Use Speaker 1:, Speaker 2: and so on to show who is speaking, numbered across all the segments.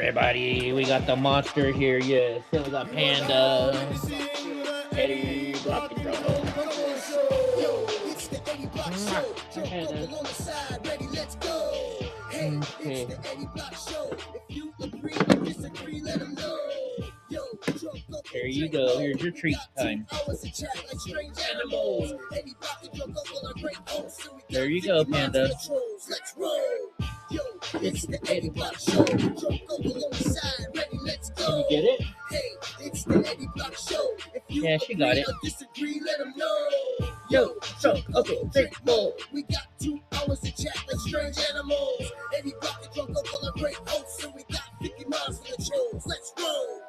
Speaker 1: everybody. We got the monster here. Yes. Then we got Panda. Eddie, Rock and Roll. Okay. There you go. Here's your treat time. Animals. There you go, Panda. It's the Eddie Block Show. Can you get it? It's the Eddie Block Show. Yeah, she got it. Yo, so, okay, take more. We got 2 hours to chat like strange animals. Eddie Block and Drunk Uncle are great hosts, and we got 50 miles for the trolls. Let's roll.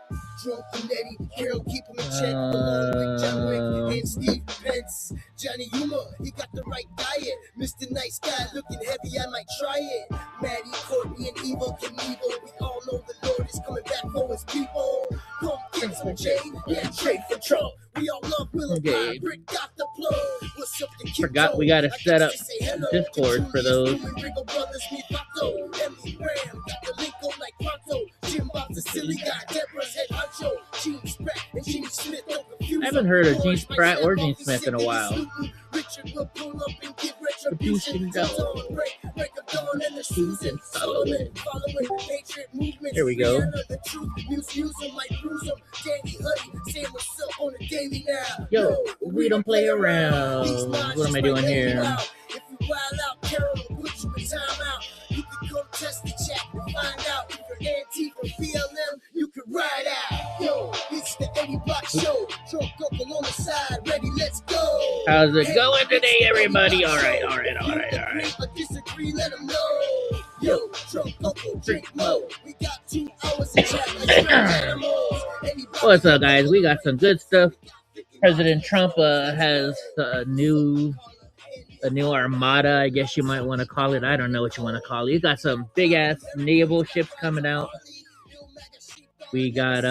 Speaker 1: Drunk and Eddie, Carol, keep him in check. Along with John Wick and Steve Pence. Johnny Humor, he got the right diet. Mr. Nice Guy, looking heavy, I might try it. Maddie, Courtney, and Evil Knievel. We all know the Lord is coming back for his people. Come get some Jay, and trade for Trump. We all love Will. Okay. Rick got the plug. What's up, the Forgot we gotta set up Discord for those. I haven't heard of Gene Spratt or Gene Smith in a while. Here we go. Yo, we don't play around. What am I doing here? If you wild out, Carol will put you in timeout. You can come test the chat and find out if you're anti from BLM, you can ride out. Yo, it's the Eddie Block Show. Drunk Uncle on the side, ready, let's go. How's it going today, everybody? All right. Disagree, let them know. Yo, Drunk Uncle, drink more. We got 2 hours to chat like animals. What's up, guys? We got some good stuff. President Trump has a new armada, I guess you might want to call it. I don't know what you want to call it. You got some big ass naval ships coming out. We got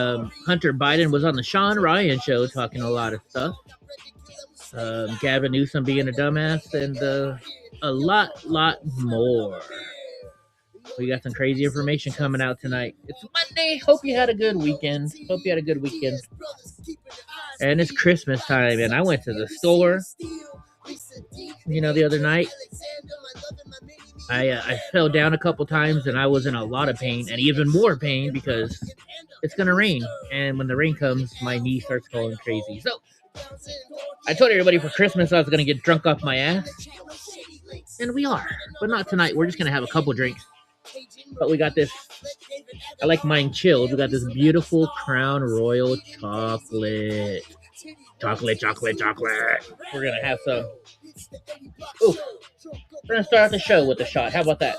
Speaker 1: Hunter Biden was on the Sean Ryan show talking a lot of stuff. Gavin Newsom being a dumbass, and a lot more. We got some crazy information coming out tonight. It's Monday. Hope you had a good weekend. And it's Christmas time, and I went to the store, the other night. I fell down a couple times, and I was in a lot of pain, and even more pain because it's going to rain. And when the rain comes, my knee starts going crazy. So I told everybody for Christmas I was going to get drunk off my ass. And we are. But not tonight. We're just going to have a couple drinks. But we got this. I like mine chilled. We got this beautiful Crown Royal chocolate. Chocolate. We're going to have some. Ooh. We're going to start the show with a shot. How about that?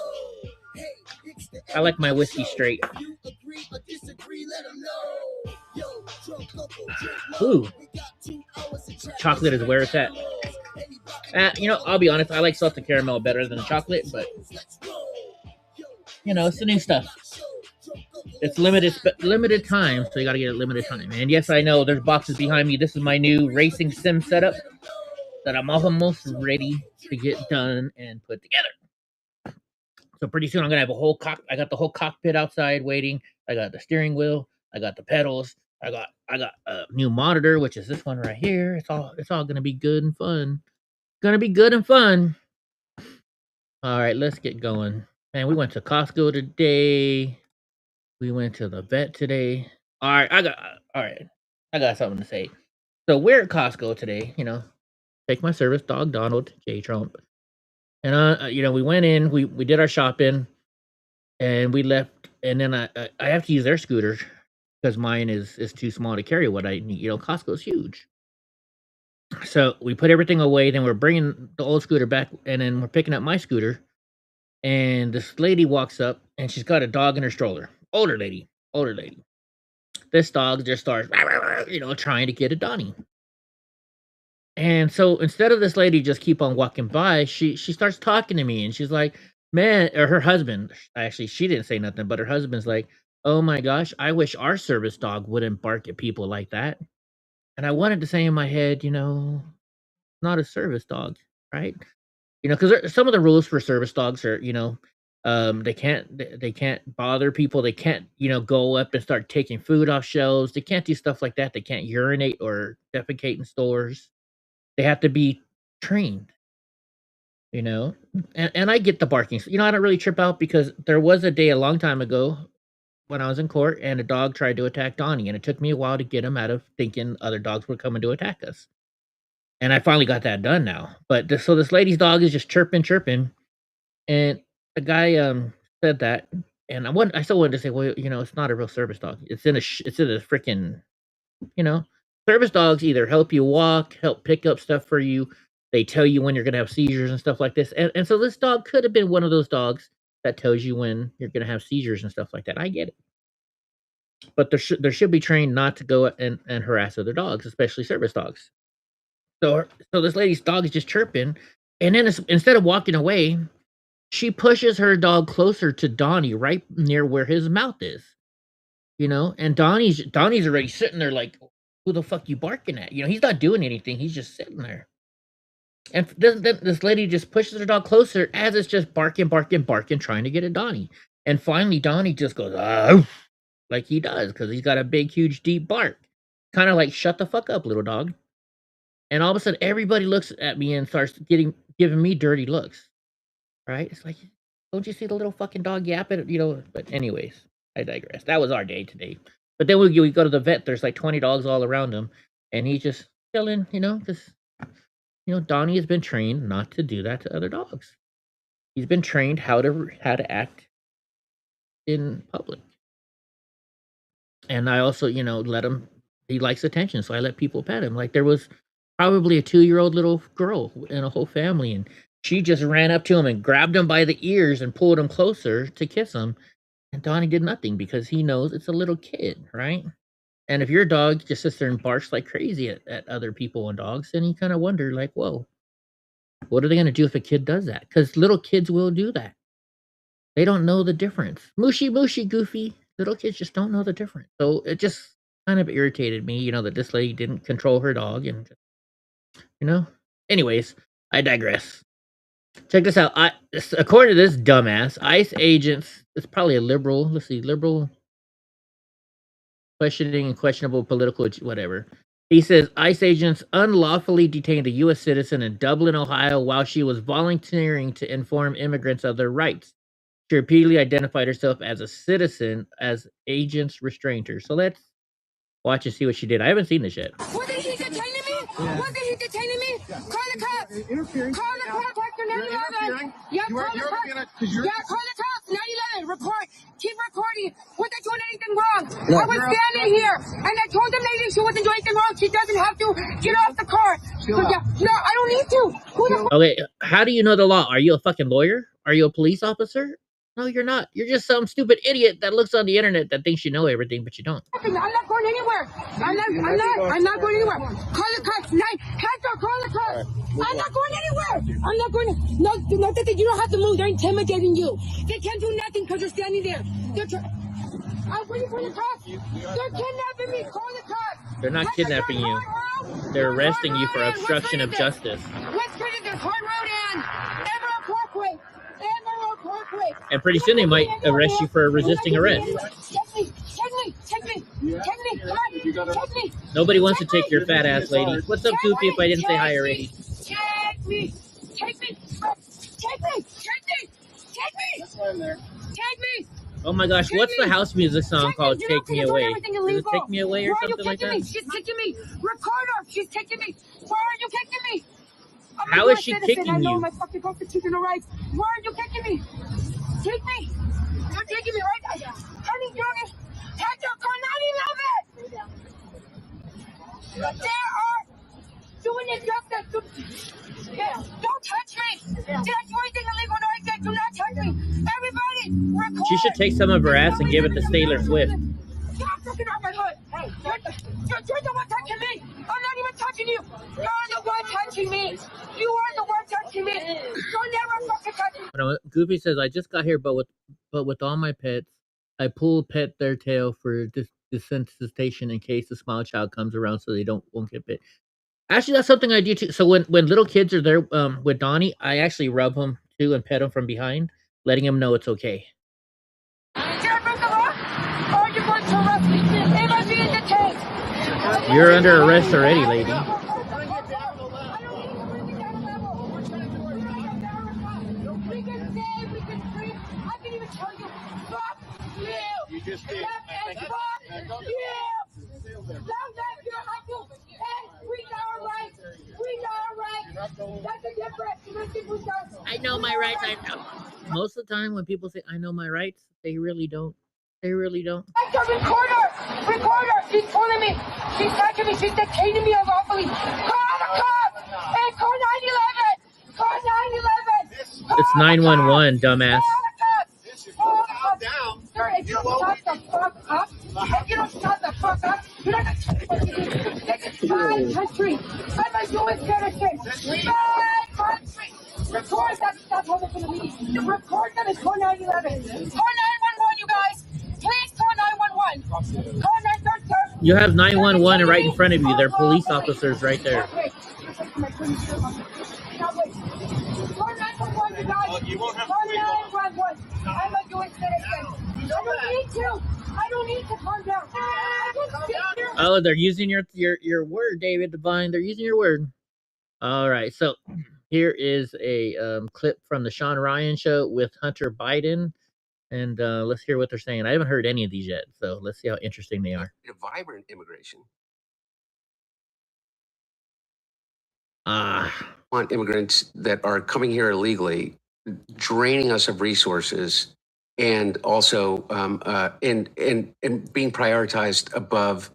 Speaker 1: I like my whiskey straight. Ooh. Chocolate is where it's at. I'll be honest. I like salted caramel better than chocolate, but it's the new stuff. It's limited time, so you got to get it limited time. And yes, I know there's boxes behind me. This is my new racing sim setup that I'm almost ready to get done and put together. So pretty soon I'm gonna have I got the whole cockpit outside waiting. I got the steering wheel. I got the pedals. I got a new monitor, which is this one right here. It's all gonna be good and fun. All right, let's get going. Man, we went to Costco today. We went to the vet today. All right, I got something to say. So we're at Costco today. Take my service dog Donald J. Trump, and we went in. We did our shopping, and we left. And then I have to use their scooter because mine is too small to carry what I need. Costco's huge. So we put everything away. Then we're bringing the old scooter back, and then we're picking up my scooter. And this lady walks up, and she's got a dog in her stroller. Older lady. This dog just starts, trying to get a Donnie. And so instead of this lady just keep on walking by, she starts talking to me, and she's like, man, or her husband, actually, she didn't say nothing, but her husband's like, oh my gosh, I wish our service dog wouldn't bark at people like that. And I wanted to say in my head, not a service dog, right? Because some of the rules for service dogs are, They can't bother people. They can't, go up and start taking food off shelves. They can't do stuff like that. They can't urinate or defecate in stores. They have to be trained, you know. And I get the barking. I don't really trip out because there was a day a long time ago when I was in court and a dog tried to attack Donnie, and it took me a while to get him out of thinking other dogs were coming to attack us. And I finally got that done now. But so this lady's dog is just chirping, and the guy said that, and I still wanted to say, well, it's not a real service dog. It's in a freaking, you know, service dogs either help you walk, help pick up stuff for you. They tell you when you're gonna have seizures and stuff like this. And so this dog could have been one of those dogs that tells you when you're gonna have seizures and stuff like that. I get it. But there should be trained not to go and harass other dogs, especially service dogs. So this lady's dog is just chirping, and then instead of walking away, she pushes her dog closer to Donnie, right near where his mouth is. And Donnie's already sitting there like, who the fuck you barking at? He's not doing anything. He's just sitting there. And then this lady just pushes her dog closer as it's just barking, trying to get at Donnie. And finally, Donnie just goes, ah, like he does, because he's got a big, huge, deep bark. Kind of like, shut the fuck up, little dog. And all of a sudden, everybody looks at me and starts giving me dirty looks. Right? It's like, don't you see the little fucking dog yapping? But anyways, I digress. That was our day today. But then we go to the vet. There's like 20 dogs all around him, and he's just chilling, because Donnie has been trained not to do that to other dogs. He's been trained how to act in public. And I also, let him. He likes attention, so I let people pet him. Like there was probably a 2-year-old little girl in a whole family, and she just ran up to him and grabbed him by the ears and pulled him closer to kiss him. And Donnie did nothing because he knows it's a little kid, right? And if your dog just sits there and barks like crazy at other people and dogs, then you kind of wonder, like, whoa, what are they going to do if a kid does that? Because little kids will do that. They don't know the difference. Mushy, goofy. Little kids just don't know the difference. So it just kind of irritated me, that this lady didn't control her dog. And, anyways, I digress. Check this out. According to this dumbass, ICE agents, it's probably a liberal. Let's see, liberal questioning and questionable political whatever. He says ICE agents unlawfully detained a U.S. citizen in Dublin, Ohio, while she was volunteering to inform immigrants of their rights. She repeatedly identified herself as a citizen as agents restrained her. So let's watch and see what she did. I haven't seen this yet.
Speaker 2: What is he detaining me? Yeah. What is he detaining me? Yeah. Call the cops. Interfering. Call the cops. After 9/11. Yeah, call the cops. Yeah, call the cops. 9/11. Report. Keep recording. Was I doing anything wrong? No. I was standing here, and I told the lady she wasn't doing anything wrong. She doesn't have to get off the car. So, yeah, no, I don't need to.
Speaker 1: Okay, how do you know the law? Are you a fucking lawyer? Are you a police officer? No, you're not. You're just some stupid idiot that looks on the internet that thinks you know everything, but you don't.
Speaker 2: I'm not going anywhere. I'm not going anywhere. Call the cops. Call the cops. I'm not going anywhere. I'm not going. No, you don't have to move. They're intimidating you. They can't do nothing because you're standing there. I'm waiting for the cops. They're kidnapping me. Call the cops.
Speaker 1: They're not kidnapping you. They're arresting you for obstruction of justice.
Speaker 2: West Street is Hard Road and Emerald Parkway.
Speaker 1: And pretty soon they might arrest you for resisting arrest.
Speaker 2: Take me.
Speaker 1: Nobody wants to take your fat ass lady. What's up, Goofy, if I didn't say hi already?
Speaker 2: Take me.
Speaker 1: Oh my gosh, what's the house music song called Take Me Away? Is it Take Me Away or something like that?
Speaker 2: She's taking me. Record her. She's taking me. Where are you taking me?
Speaker 1: How is she kicking you?
Speaker 2: I know my fucking constitutional rights. Where are you kicking me? Take me. You're taking me right now. Honey, you're going to take your car 9/11. They are doing injustice. Yeah. Don't touch me. Did I do anything illegal? No, I said do not touch me. Everybody, record.
Speaker 1: She should take some of her ass and give it to Taylor Swift.
Speaker 2: Stop looking at my hood. Hey, you're the one touching me. I'm not even touching you. You're the one touching me. You are the one touching me. Don't never fucking touch me.
Speaker 1: Goofy says, I just got here, but with all my pets, I pet their tail for desensitization in case the small child comes around so they won't get bit. Actually, that's something I do too. So when little kids are there with Donnie, I actually rub them too and pet them from behind letting him know it's okay.
Speaker 2: Did I break the law? Or are you going to arrest me? Am I being detained?
Speaker 1: You're under arrest already, lady.
Speaker 2: I don't need to bring me down a level. We can say, we can scream. I can even tell you, fuck you.
Speaker 3: You just did.
Speaker 2: Fuck you. Down back here, I do. And we got our rights. We got our rights. That's the difference.
Speaker 1: I know my rights. I know. Most of the time, when people say "I know my rights," they really don't. They really don't.
Speaker 2: Recorder. She's calling me. She's touching me. She's detaining me unlawfully. Call the cops. And call 911. Call 911.
Speaker 1: It's 911, dumbass.
Speaker 3: Down.
Speaker 2: Sir, if you don't shut the fuck up, you're not gonna this is my country. I'm a U.S. citizen. My country. Record that. That's how they're gonna leave. Record that. It's call 911. Call 911, you guys. Please call 911. Call 911.
Speaker 1: You have 911 right in front of you. They're police officers right there.
Speaker 2: Call 911, you guys.
Speaker 3: You won't have to
Speaker 2: Call
Speaker 3: wait long.
Speaker 2: 911. I'm a U.S. citizen. I don't need to calm down. I just sit here.
Speaker 1: Oh, they're using your word, David Devine. They're using your word. All right, so here is a clip from the Sean Ryan show with Hunter Biden, and let's hear what they're saying. I haven't heard any of these yet, so let's see how interesting they are.
Speaker 4: A vibrant immigration. Want immigrants that are coming here illegally, draining us of resources, and also and being prioritized above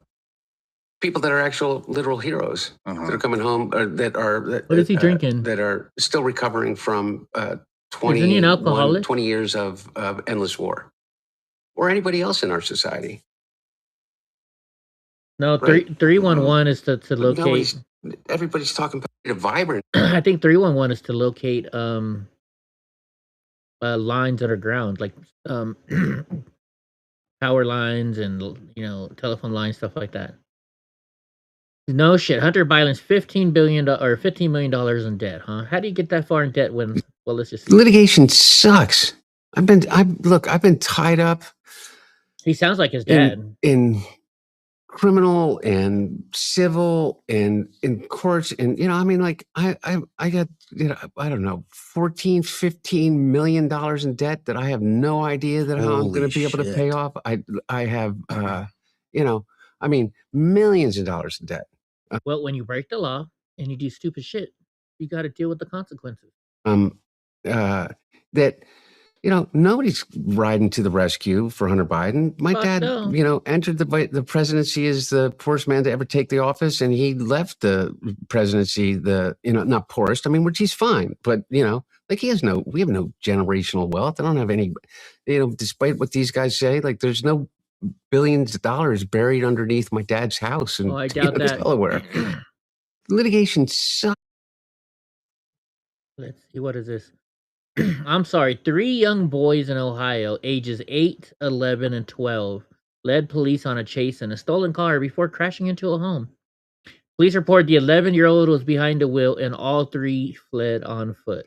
Speaker 4: people that are actual literal heroes that are coming home, or that are
Speaker 1: What is he drinking?
Speaker 4: that are still recovering from
Speaker 1: Isn't he an alcoholic?
Speaker 4: 20 years of endless war, or anybody else in our society.
Speaker 1: No,
Speaker 4: Right.
Speaker 1: 311 is to
Speaker 4: But
Speaker 1: locate.
Speaker 4: nobody's, everybody's talking about a vibrant.
Speaker 1: I think 311 is to locate lines underground, like power lines and telephone lines, stuff like that. No shit. Hunter Biden's $15 million in debt, huh? How do you get that far in debt when? Well, let's just see.
Speaker 4: Litigation sucks. I've been tied up
Speaker 1: He sounds like his dad.
Speaker 4: in criminal and civil and in courts, and I got I don't know, 15 million dollars in debt that I have no idea that how I'm going to be able to pay off. I have millions of dollars in debt.
Speaker 1: Well, when you break the law and you do stupid shit, you got to deal with the consequences.
Speaker 4: That nobody's riding to the rescue for Hunter Biden. My
Speaker 1: Fuck
Speaker 4: dad,
Speaker 1: no.
Speaker 4: entered the presidency as the poorest man to ever take the office, and he left the presidency not poorest. I mean, which he's fine, but we have no generational wealth. I don't have any, despite what these guys say, like there's no billions of dollars buried underneath my dad's house in
Speaker 1: Oh, I doubt that.
Speaker 4: Delaware. Litigation sucks.
Speaker 1: Let's see, what is this? I'm sorry. 3 young boys in Ohio, ages 8, 11, and 12, led police on a chase in a stolen car before crashing into a home. Police report the 11-year-old was behind the wheel and all 3 fled on foot.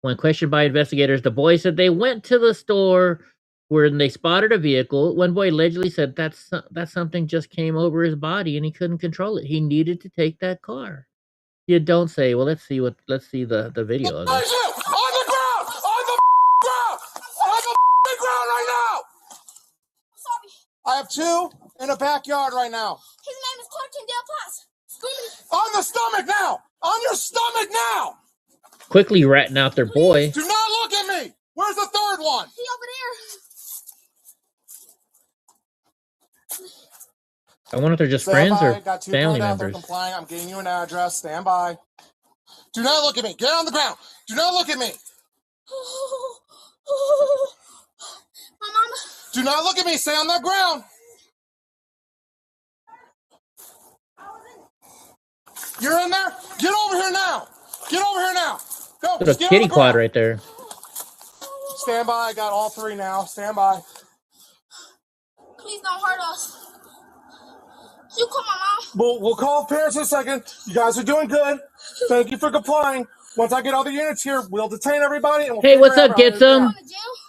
Speaker 1: When questioned by investigators, the boys said they went to the store where they spotted a vehicle. One boy allegedly said that something just came over his body and he couldn't control it. He needed to take that car. You don't say. Well, let's see the video of this.
Speaker 3: I have 2 in a backyard right now.
Speaker 5: His name is Quentin Del Paz. Screaming.
Speaker 3: On the stomach now! On your stomach now!
Speaker 1: Quickly ratting out their boy.
Speaker 3: Do not look at me! Where's the third one?
Speaker 5: He over there.
Speaker 1: I wonder if they're just
Speaker 3: Stand
Speaker 1: friends
Speaker 3: by.
Speaker 1: or
Speaker 3: Got 2
Speaker 1: family
Speaker 3: out there
Speaker 1: members.
Speaker 3: complying. I'm getting you an address. Stand by. Do not look at me. Get on the ground. Do not look at me.
Speaker 5: My mama.
Speaker 3: Do not look at me. Stay on the ground. You're in there? Get over here now. Get over here now. Go.
Speaker 1: There's
Speaker 3: Just
Speaker 1: a
Speaker 3: get on
Speaker 1: kitty
Speaker 3: the
Speaker 1: quad
Speaker 3: ground.
Speaker 1: right there.
Speaker 3: Stand by. I got all 3 now. Stand by.
Speaker 5: Please don't hurt us. You call my mom.
Speaker 3: We'll call parents in a second. You guys are doing good. Thank you for complying. Once I get all the units here, we'll detain everybody. And we'll
Speaker 6: Hey,
Speaker 3: figure
Speaker 6: what's
Speaker 3: out
Speaker 6: up,
Speaker 3: how to
Speaker 6: Get
Speaker 3: get out.
Speaker 6: Some?
Speaker 5: Going to jail?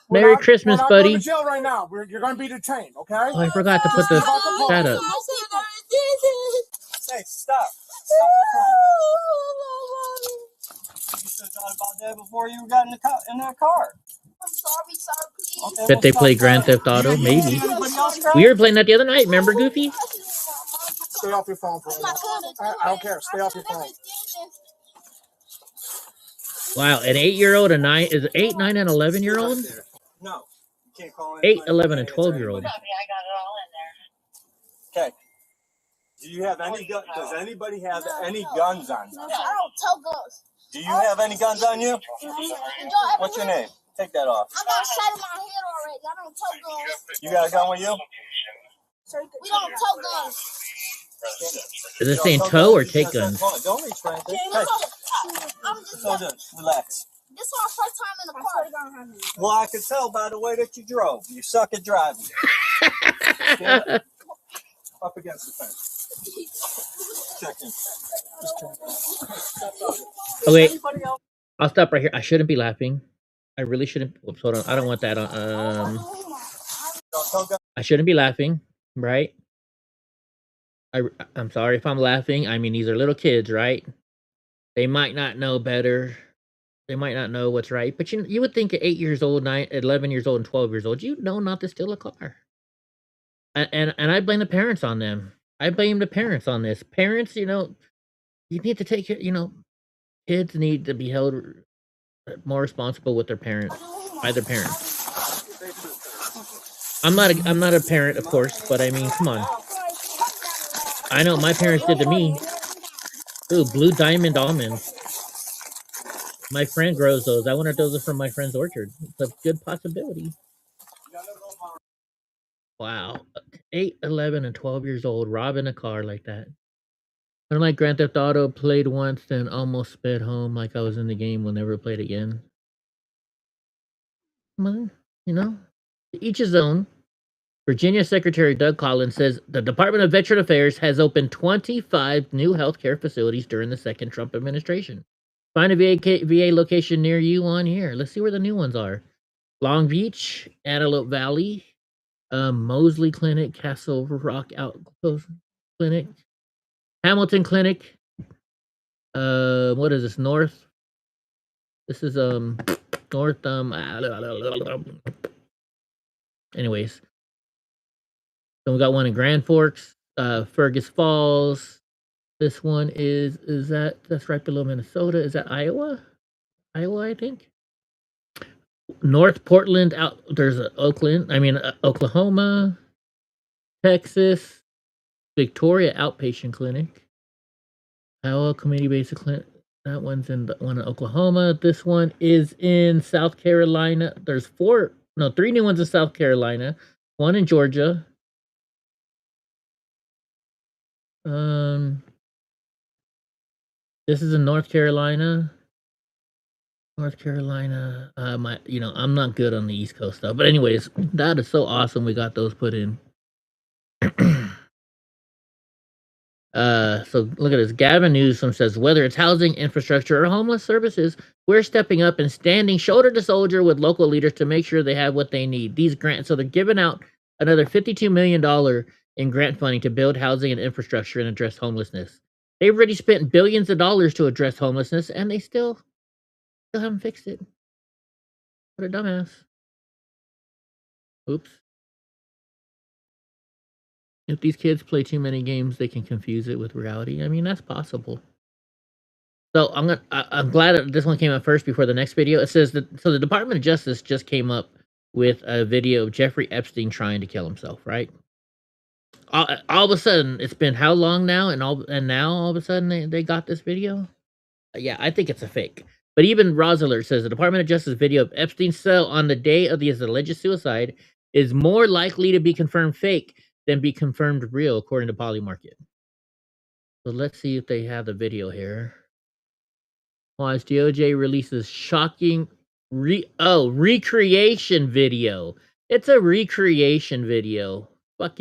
Speaker 3: We're
Speaker 6: Merry
Speaker 3: not-
Speaker 6: Christmas,
Speaker 3: we're not
Speaker 6: buddy.
Speaker 3: Going to jail right now. You're going to be detained, okay?
Speaker 6: Oh, I forgot to put the chat up.
Speaker 7: Hey, stop. Stop the phone. You should have thought about that before you got in that car.
Speaker 5: I'm sorry, please.
Speaker 7: Okay,
Speaker 6: Bet they
Speaker 7: well,
Speaker 6: play
Speaker 7: stop
Speaker 6: Grand
Speaker 7: driving.
Speaker 6: Theft Auto,
Speaker 7: You
Speaker 6: maybe.
Speaker 7: see anybody else
Speaker 6: We
Speaker 7: driving?
Speaker 6: were playing that the other night, remember, Goofy?
Speaker 3: Stay off your phone for a minute. I don't care. Stay off your phone.
Speaker 6: Wow, an 8-year-old, a 9, is it 8, 9, and 11-year-old?
Speaker 7: No. You can't call
Speaker 6: 8,
Speaker 7: anybody.
Speaker 6: 11, and
Speaker 7: Can't answer
Speaker 6: 12-year-old.
Speaker 7: anybody. Okay. Do you have any gun? Does anybody have any guns on you?
Speaker 5: I don't tell guns.
Speaker 7: Do you have any guns on you? What's your name? Take that off.
Speaker 5: I got a shot in my head already. I don't tell guns.
Speaker 7: You got a gun with you?
Speaker 5: We don't tell guns.
Speaker 6: Is it saying tow or take guns?
Speaker 7: Hold on, don't reach for anything. Hey,
Speaker 5: I'm just
Speaker 7: hold on. Relax.
Speaker 5: this is our first time in the park.
Speaker 7: Well, I could tell by the way that you drove. You suck at driving. Stand up against the fence. Check in.
Speaker 6: Okay, I'll stop right here. I shouldn't be laughing. I really shouldn't. Oops, hold on. I don't want that on.
Speaker 7: Don't tell guys.
Speaker 6: I shouldn't be laughing, right? I'm sorry if I'm laughing. I mean, these are little kids, right? They might not know better. They might not know what's right. But you would think at 8 years old, 9, 11 years old, and 12 years old, you know not to steal a car. And I blame the parents on them. I blame the parents on this. Parents, you need to take care. Kids need to be held more responsible with their parents, by their parents. I'm not a parent, of course, but I mean, come on. I know what my parents did to me. Ooh, Blue Diamond almonds. My friend grows those. I wonder if those are from my friend's orchard. It's a good possibility. Wow. 8, 11, and 12 years old robbing a car like that. Unlike Grand Theft Auto, played once and almost sped home like I was in the game, will never play it again. Well, each his own. Virginia Secretary Doug Collins says the Department of Veteran Affairs has opened 25 new healthcare facilities during the second Trump administration. Find a VA location near you on here. Let's see where the new ones are. Long Beach, Antelope Valley, Mosley Clinic, Castle Rock Outpost Clinic, Hamilton Clinic. What is this? North. This is North. Anyways. Then we got one in Grand Forks, Fergus Falls. This one that's right below Minnesota. Is that Iowa? Iowa, I think. North Portland, there's Oklahoma, Texas, Victoria Outpatient Clinic, Iowa Community Based Clinic. That one's in one in Oklahoma. This one is in South Carolina. There's 3 new ones in South Carolina, one in Georgia. This is in North Carolina. I'm not good on the East Coast stuff, but anyways, that is so awesome. We got those put in. So look at this. Gavin Newsom says, whether it's housing, infrastructure, or homeless services, we're stepping up and standing shoulder to shoulder with local leaders to make sure they have what they need. These grants, so they're giving out another $52 million in grant funding to build housing and infrastructure and address homelessness. They've already spent billions of dollars to address homelessness, and they still haven't fixed it. What a dumbass. Oops. If these kids play too many games, they can confuse it with reality. I mean, that's possible. So I'm glad that this one came out first before the next video. It says that the Department of Justice just came up with a video of Jeffrey Epstein trying to kill himself, right? All of a sudden, it's been how long now? And now all of a sudden they got this video? Yeah, I think it's a fake. But even Rosalert says the Department of Justice video of Epstein's cell on the day of his alleged suicide is more likely to be confirmed fake than be confirmed real, according to Polymarket. So let's see if they have the video here. As DOJ releases shocking recreation video. It's a recreation video. Look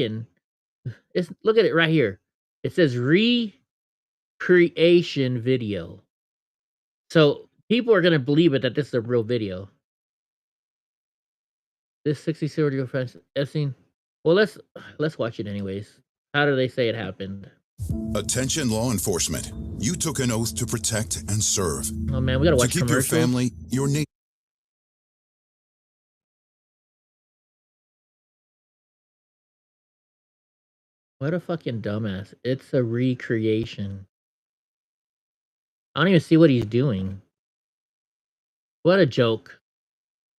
Speaker 6: at it right here. It says recreation video. So people are gonna believe it that this is a real video. This 60-year offense, Epstein. Well, let's watch it anyways. How do they say it happened?
Speaker 8: Attention law enforcement. You took an oath to protect and serve.
Speaker 6: Oh man, we gotta
Speaker 8: To
Speaker 6: watch
Speaker 8: keep your
Speaker 6: commercials.
Speaker 8: family, your nation.
Speaker 6: What a fucking dumbass. It's a recreation. I don't even see what he's doing. What a joke.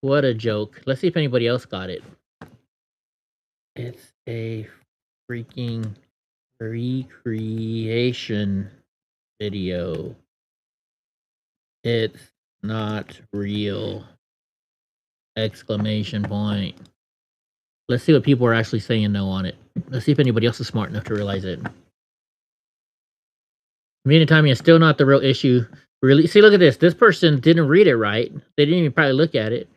Speaker 6: What a joke. Let's see if anybody else got it. It's a freaking recreation video. It's not real. Exclamation point. Let's see what people are actually saying no on it. Let's see if anybody else is smart enough to realize it. Meantime, it's still not the real issue. Really, see, look at this. This person didn't read it right. They didn't even probably look at it.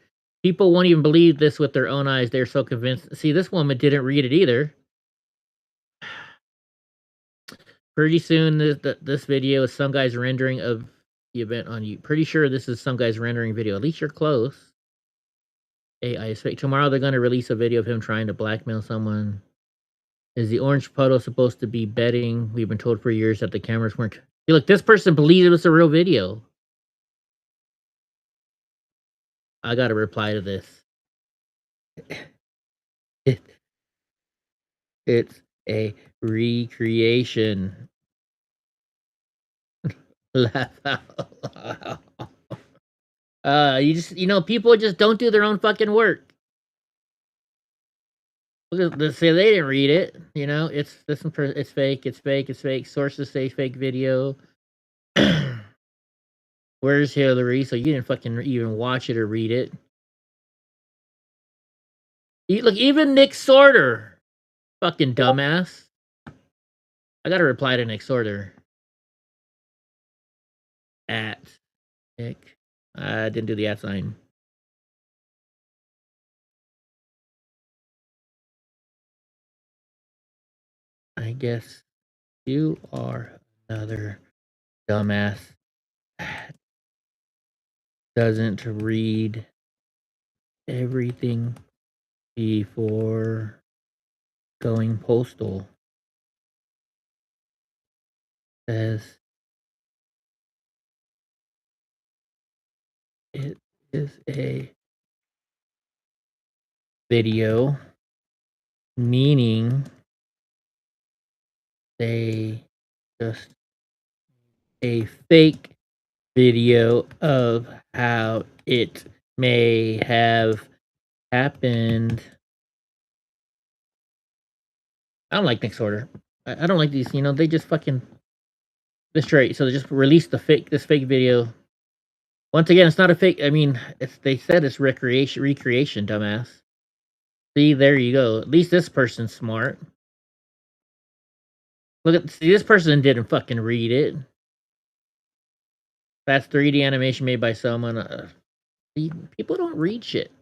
Speaker 6: People won't even believe this with their own eyes. They're so convinced. See, this woman didn't read it either. Pretty soon, this video is some guy's rendering of the event on you. Pretty sure this is some guy's rendering video. At least you're close. AI is fake. Tomorrow they're going to release a video of him trying to blackmail someone. Is the orange puddle supposed to be betting? We've been told for years that the cameras weren't. See, look, this person believed it was a real video. I got to reply to this. It's a recreation. Laugh out. People just don't do their own fucking work. Look at this. Say they didn't read it. It's this one. It's fake. It's fake. It's fake. Sources say fake video. Where's Hillary? So you didn't fucking even watch it or read it. Look, even Nick Sorter, fucking dumbass. I gotta reply to Nick Sorter. At Nick. I didn't do the at sign. I guess you are another dumbass that doesn't read everything before going postal. Says it is a video, meaning they just a fake video of how it may have happened. I don't like Nick Sorter. I don't like these, they just fucking straight. So they just released this fake video. Once again, it's not a fake. I mean, they said it's recreation, dumbass. See, there you go. At least this person's smart. See, this person didn't fucking read it. That's 3D animation made by someone. People don't read shit.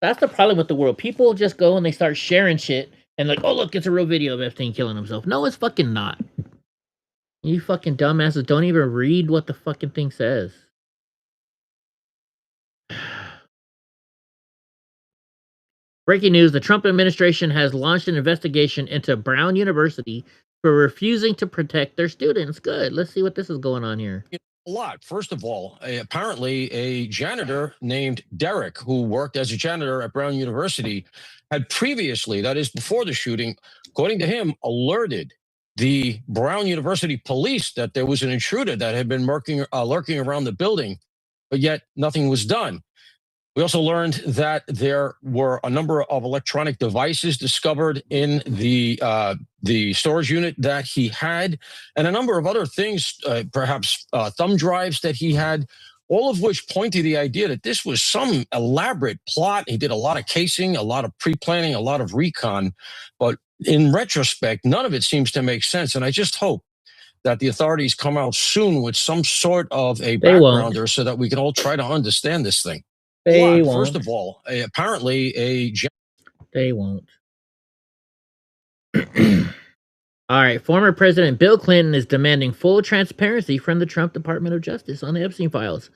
Speaker 6: That's the problem with the world. People just go and they start sharing shit and like, oh look, it's a real video of Epstein killing himself. No, it's fucking not. You fucking dumbasses don't even read what the fucking thing says. Breaking news, the Trump administration has launched an investigation into Brown University for refusing to protect their students. Good. Let's see what this is going on here.
Speaker 9: A lot. First of all, apparently a janitor named Derek, who worked as a janitor at Brown University, had previously, that is before the shooting, according to him, alerted the Brown University police that there was an intruder that had been lurking around the building, but yet nothing was done. We also learned that there were a number of electronic devices discovered in the storage unit that he had, and a number of other things, perhaps thumb drives that he had, all of which point to the idea that this was some elaborate plot. He did a lot of casing, a lot of pre-planning, a lot of recon, but in retrospect, none of it seems to make sense. And I just hope that the authorities come out soon with some sort of a backgrounder so that we can all try to understand this thing.
Speaker 6: They won't.
Speaker 9: First of all, apparently
Speaker 6: They won't. All right. Former President Bill Clinton is demanding full transparency from the Trump Department of Justice on the Epstein files.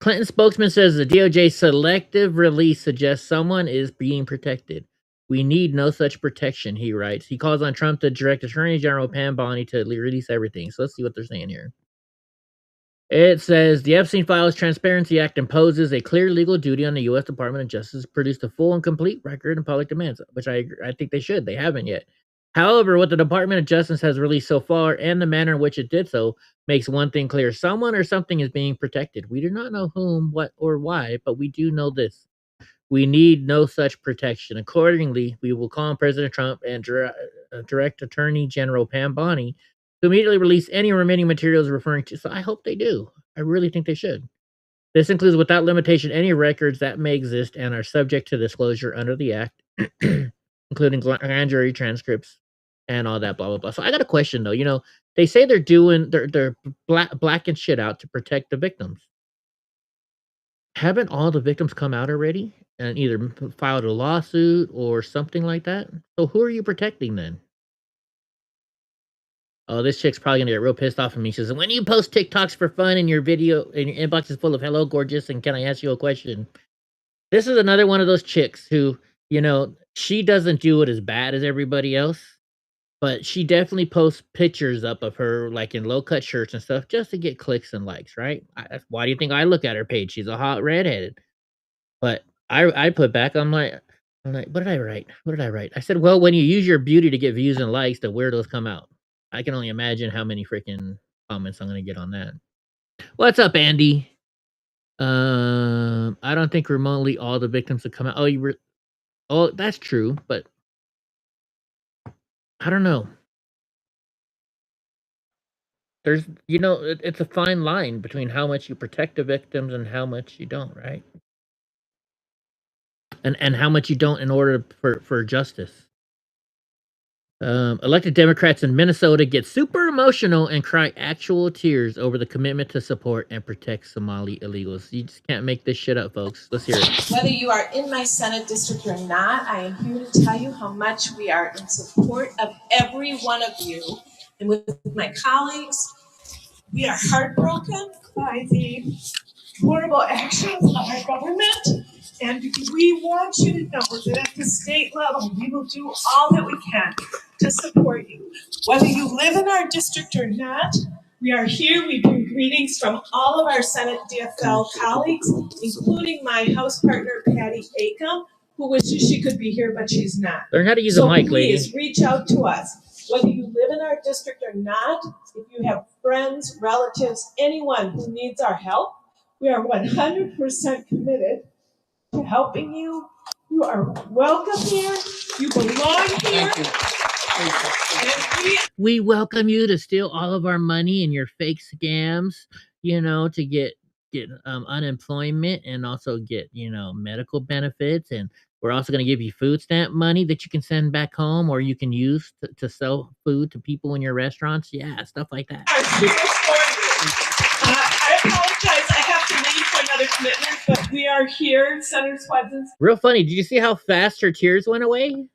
Speaker 6: Clinton spokesman says the DOJ selective release suggests someone is being protected. We need no such protection, he writes. He calls on Trump to direct Attorney General Pam Bondi to release everything. So let's see what they're saying here. It says the Epstein Files Transparency Act imposes a clear legal duty on the U.S. Department of Justice to produce a full and complete record and public demands, which I think they should. They haven't yet. However, what the Department of Justice has released so far and the manner in which it did so makes one thing clear. Someone or something is being protected. We do not know whom, what, or why, but we do know this. We need no such protection. Accordingly, we will call on President Trump and direct Attorney General Pam Bondi to immediately release any remaining materials referring to. So I hope they do. I really think they should. This includes, without limitation, any records that may exist and are subject to disclosure under the Act, including grand jury transcripts and all that, blah, blah, blah. So I got a question, though. You know, they say they're blacking shit out to protect the victims. Haven't all the victims come out already and either filed a lawsuit or something like that? So who are you protecting then? Oh, this chick's probably gonna get real pissed off at me. She says, when you post TikToks for fun and your video and your inbox is full of hello, gorgeous, and can I ask you a question? This is another one of those chicks who, you know, she doesn't do it as bad as everybody else, but she definitely posts pictures up of her like in low-cut shirts and stuff just to get clicks and likes, right? Why do you think I look at her page? She's a hot redheaded. But I put back, I'm like, what did I write? What did I write? I said, well, when you use your beauty to get views and likes, the weirdos come out. I can only imagine how many freaking comments I'm going to get on that. What's up, Andy? I don't think remotely all the victims have come out. Oh, that's true, but I don't know. There's, you know, it's a fine line between how much you protect the victims and how much you don't, right? And how much you don't in order for justice. Elected Democrats in Minnesota get super emotional and cry actual tears over the commitment to support and protect Somali illegals. You just can't make this shit up, folks. Let's hear it.
Speaker 10: Whether you are in my Senate district or not, I am here to tell you how much we are in support of every one of you. And with my colleagues, we are heartbroken by the horrible actions of our government. And we want you to know that at the state level, we will do all that we can to support you. Whether you live in our district or not, we are here. We bring greetings from all of our Senate DFL colleagues, including my House partner, Patty Acom, who wishes she could be here, but she's not.
Speaker 6: Learn how to use a mic, lady.
Speaker 10: So please reach out to us. Whether you live in our district or not, if you have friends, relatives, anyone who needs our help, we are 100% committed to helping you. You are welcome here. You belong here.
Speaker 6: We welcome you to steal all of our money and your fake scams, you know, to get unemployment and also get, you know, medical benefits. And we're also going to give you food stamp money that you can send back home or you can use to sell food to people in your restaurants. Yeah, stuff like that.
Speaker 10: I apologize. I have to leave for another commitment, but we are here, Senator Swadson's.
Speaker 6: Real funny. Did you see how fast her tears went away?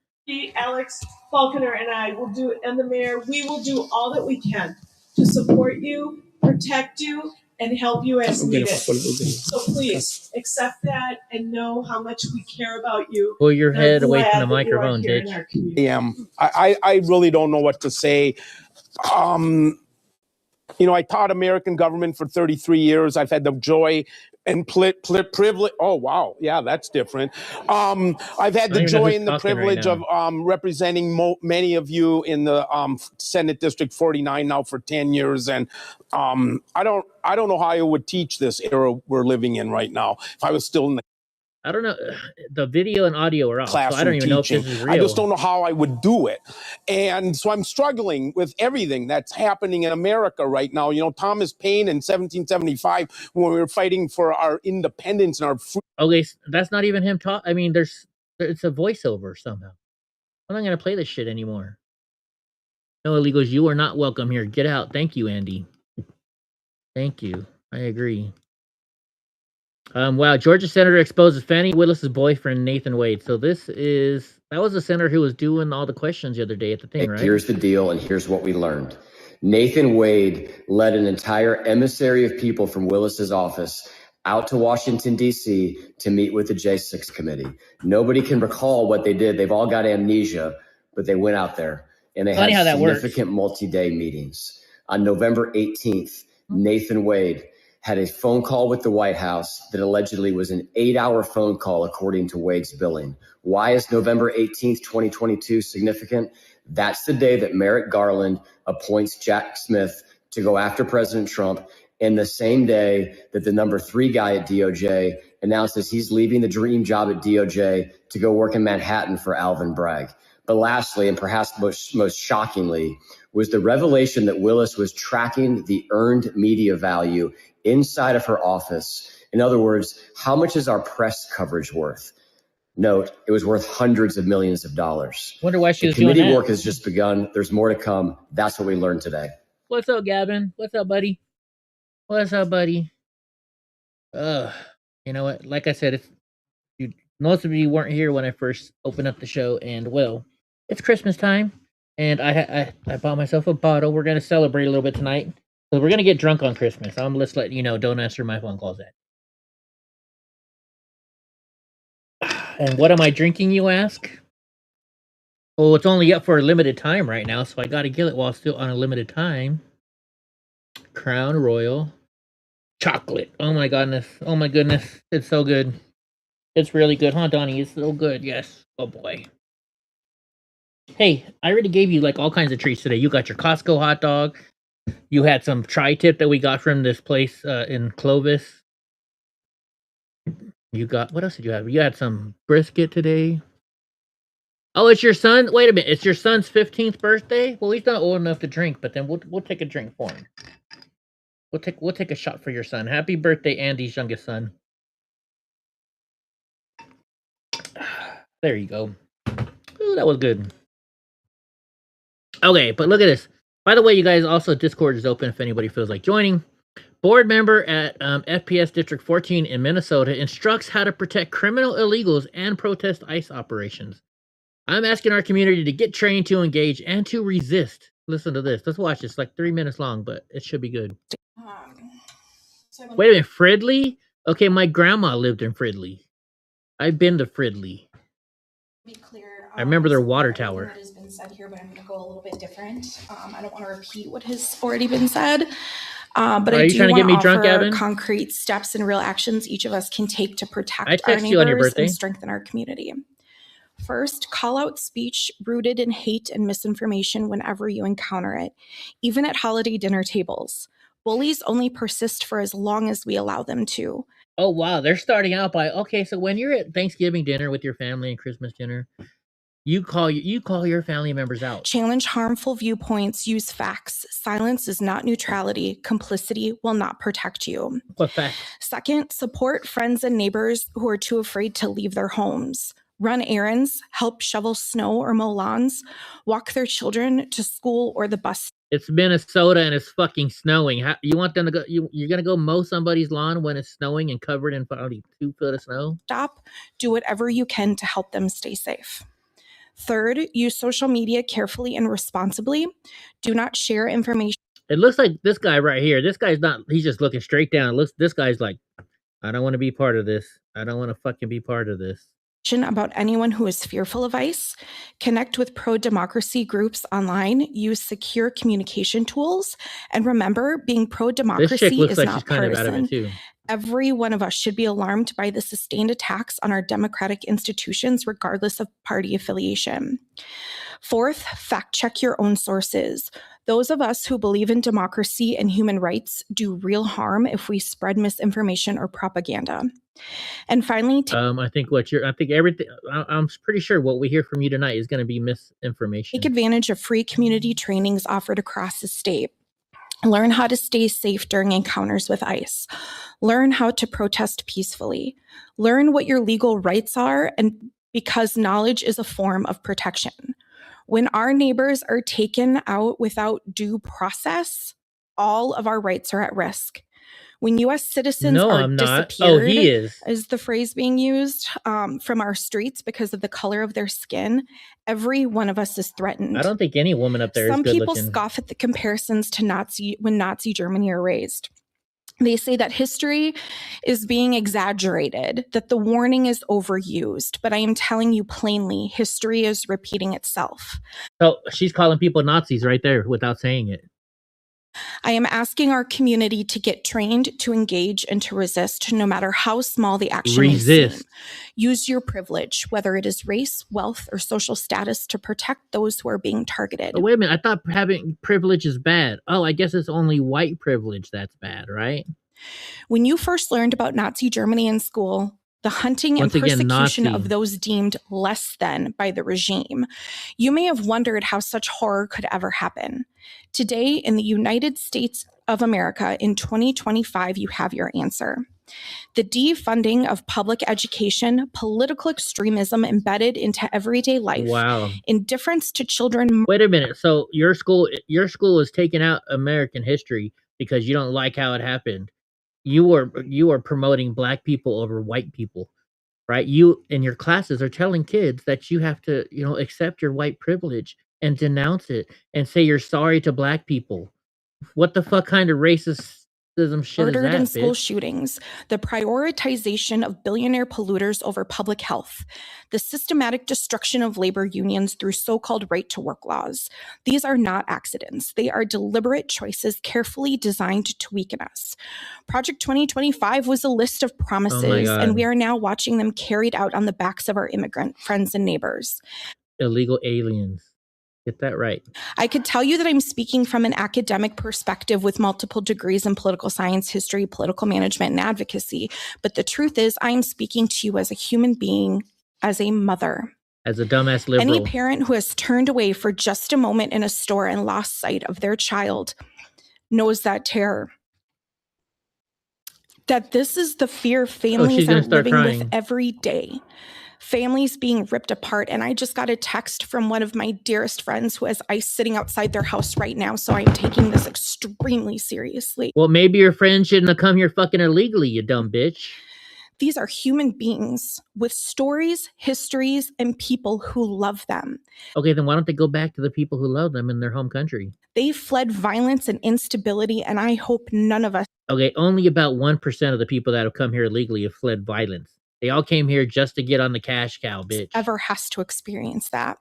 Speaker 10: Alex Falconer and I will do, and the mayor, we will do all that we can to support you, protect you, and help you as needed. So please accept that and know how much we care about you.
Speaker 6: Pull your head away from the microphone, bitch.
Speaker 11: I really don't know what to say. You know, I taught American government for 33 years. I've had the joy and privilege. Oh, wow. Yeah, that's different. I've had the joy and the privilege of representing many of you in the Senate District 49 now for 10 years. And I don't know how I would teach this era we're living in right now if I was still in the
Speaker 6: I don't know. The video and audio are off, so I don't even know if this is real.
Speaker 11: I just don't know how I would do it. And so I'm struggling with everything that's happening in America right now. You know, Thomas Paine in 1775, when we were fighting for our independence and our freedom.
Speaker 6: Okay, that's not even him talk. I mean, it's a voiceover somehow. I'm not going to play this shit anymore. No, illegals, you are not welcome here. Get out. Thank you, Andy. Thank you. I agree. Wow, Georgia senator exposes Fannie Willis's boyfriend, Nathan Wade. So that was the senator who was doing all the questions the other day at the thing, right?
Speaker 12: Here's the deal, and here's what we learned. Nathan Wade led an entire emissary of people from Willis's office out to Washington, D.C. to meet with the J6 committee. Nobody can recall what they did. They've all got amnesia, but they went out there and they
Speaker 6: Funny
Speaker 12: had
Speaker 6: how that works.
Speaker 12: significant multi-day meetings. On November 18th, Nathan Wade had a phone call with the White House that allegedly was an 8-hour phone call, according to Wade's billing. Why is November 18th, 2022 significant? That's the day that Merrick Garland appoints Jack Smith to go after President Trump, and the same day that the number 3 guy at DOJ announces he's leaving the dream job at DOJ to go work in Manhattan for Alvin Bragg. But lastly, and perhaps most shockingly, was the revelation that Willis was tracking the earned media value inside of her office. In other words, how much is our press coverage worth? Note, it was worth hundreds of millions of dollars.
Speaker 6: Wonder why she was
Speaker 12: doing that. The committee work
Speaker 6: that.
Speaker 12: has just begun. There's more to come. That's what we learned today.
Speaker 6: What's up, Gavin? What's up, buddy? What's up, buddy? You know what? Like I said, most of you weren't here when I first opened up the show, and well, it's Christmas time, and I bought myself a bottle. We're gonna celebrate a little bit tonight, so we're gonna get drunk on Christmas. I'm just letting you know. Don't answer my phone calls. And what am I drinking, you ask? Oh, it's only up for a limited time right now, so I got to get it while it's still on a limited time. Crown Royal chocolate. Oh my goodness. Oh my goodness. It's so good. It's really good, huh, Donnie? It's so good. Yes. Oh boy. Hey, I already gave you like all kinds of treats today. You got your Costco hot dog. You had some tri-tip that we got from this place in Clovis. You got, what else did you have? You had some brisket today. Oh, it's your son? Wait a minute. It's your son's 15th birthday? Well, he's not old enough to drink, but then we'll take a drink for him. We'll take a shot for your son. Happy birthday, Andy's youngest son. There you go. Ooh, that was good. Okay, but look at this. By the way, you guys, also Discord is open if anybody feels like joining. Board member at FPS District 14 in Minnesota instructs how to protect criminal illegals and protest ICE operations. I'm asking our community to get trained to engage and to resist. Listen to this. Let's watch this. It's like 3 minutes long, but it should be good. Wait a minute, Fridley? Okay, my grandma lived in Fridley. I've been to Fridley.
Speaker 13: Be clear,
Speaker 6: I remember their water tower.
Speaker 13: That has been said here, but I'm going to go a little bit different. I don't want to repeat what has already been said. But I do want to offer
Speaker 6: Gavin?
Speaker 13: concrete steps and real actions each of us can take to protect
Speaker 6: I
Speaker 13: our
Speaker 6: text you on your
Speaker 13: neighbors
Speaker 6: birthday.
Speaker 13: and strengthen our community. First, call out speech rooted in hate and misinformation whenever you encounter it, even at holiday dinner tables. Bullies only persist for as long as we allow them to.
Speaker 6: Oh, wow. They're starting out by, okay, so when you're at Thanksgiving dinner with your family and Christmas dinner, you call your family members out.
Speaker 13: Challenge harmful viewpoints, use facts. Silence is not neutrality. Complicity will not protect you.
Speaker 6: What facts?
Speaker 13: Second, support friends and neighbors who are too afraid to leave their homes. Run errands, help shovel snow or mow lawns, walk their children to school or the bus.
Speaker 6: It's Minnesota and it's fucking snowing. You want them to go? You're gonna go mow somebody's lawn when it's snowing and covered in probably 2 foot of snow?
Speaker 13: Stop. Do whatever you can to help them stay safe. Third, use social media carefully and responsibly. Do not share information.
Speaker 6: It looks like this guy right here. This guy's not. He's just looking straight down. This guy's like, I don't want to be part of this. I don't want to fucking be part of this.
Speaker 13: About anyone who is fearful of ICE. Connect with pro-democracy groups online. Use secure communication tools. And remember, being pro-democracy is
Speaker 6: like
Speaker 13: not
Speaker 6: kind
Speaker 13: partisan.
Speaker 6: of out of it too.
Speaker 13: Every one of us should be alarmed by the sustained attacks on our democratic institutions, regardless of party affiliation. Fourth, fact check your own sources. Those of us who believe in democracy and human rights do real harm if we spread misinformation or propaganda. And finally,
Speaker 6: I'm pretty sure what we hear from you tonight is going to be misinformation.
Speaker 13: Take advantage of free community trainings offered across the state. Learn how to stay safe during encounters with ICE. Learn how to protest peacefully. Learn what your legal rights are, and because knowledge is a form of protection. When our neighbors are taken out without due process, all of our rights are at risk. When U.S. citizens are disappeared,
Speaker 6: he is
Speaker 13: the phrase being used, from our streets because of the color of their skin, every one of us is threatened.
Speaker 6: I don't think any woman up there is good looking.
Speaker 13: Some people scoff at the comparisons to Nazi Germany are raised. They say that history is being exaggerated, that the warning is overused, but I am telling you plainly, history is repeating itself.
Speaker 6: So she's calling people Nazis right there without saying it.
Speaker 13: I am asking our community to get trained, to engage, and to resist, no matter how small the action may seem. Use your privilege, whether it is race, wealth, or social status, to protect those who are being targeted.
Speaker 6: Oh, wait a minute. I thought having privilege is bad. Oh, I guess it's only white privilege that's bad, right?
Speaker 13: When you first learned about Nazi Germany in school, the hunting and persecution of those deemed less than by the regime, you may have wondered how such horror could ever happen. Today, in the United States of America, in 2025, you have your answer. The defunding of public education, political extremism embedded into everyday life, indifference to children.
Speaker 6: Wait a minute. So your school is taking out American history because you don't like how it happened. You are promoting black people over white people, right? You in your classes are telling kids that you have to, accept your white privilege and denounce it and say you're sorry to black people. What the fuck kind of racism shit is that,
Speaker 13: murdered in school
Speaker 6: bitch?
Speaker 13: shootings, the prioritization of billionaire polluters over public health, the systematic destruction of labor unions through so-called right-to-work laws. These are not accidents. They are deliberate choices carefully designed to weaken us. Project 2025 was a list of promises, and we are now watching them carried out on the backs of our immigrant friends and neighbors.
Speaker 6: Illegal aliens. Get that right.
Speaker 13: I could tell you that I'm speaking from an academic perspective with multiple degrees in political science, history, political management, and advocacy. But the truth is, I am speaking to you as a human being, as a mother.
Speaker 6: As a dumbass liberal.
Speaker 13: Any parent who has turned away for just a moment in a store and lost sight of their child knows that terror. That this is the fear families are living with every day. Families being ripped apart. And I just got a text from one of my dearest friends who has ICE sitting outside their house right now. So I'm taking this extremely seriously.
Speaker 6: Well, maybe your friend shouldn't have come here fucking illegally, you dumb bitch.
Speaker 13: These are human beings with stories, histories, and people who love them.
Speaker 6: Okay, then why don't they go back to the people who love them in their home country?
Speaker 13: They fled violence and instability, and I hope none of us...
Speaker 6: Okay, only about 1% of the people that have come here illegally have fled violence. They all came here just to get on the cash cow, bitch.
Speaker 13: Ever has to experience that.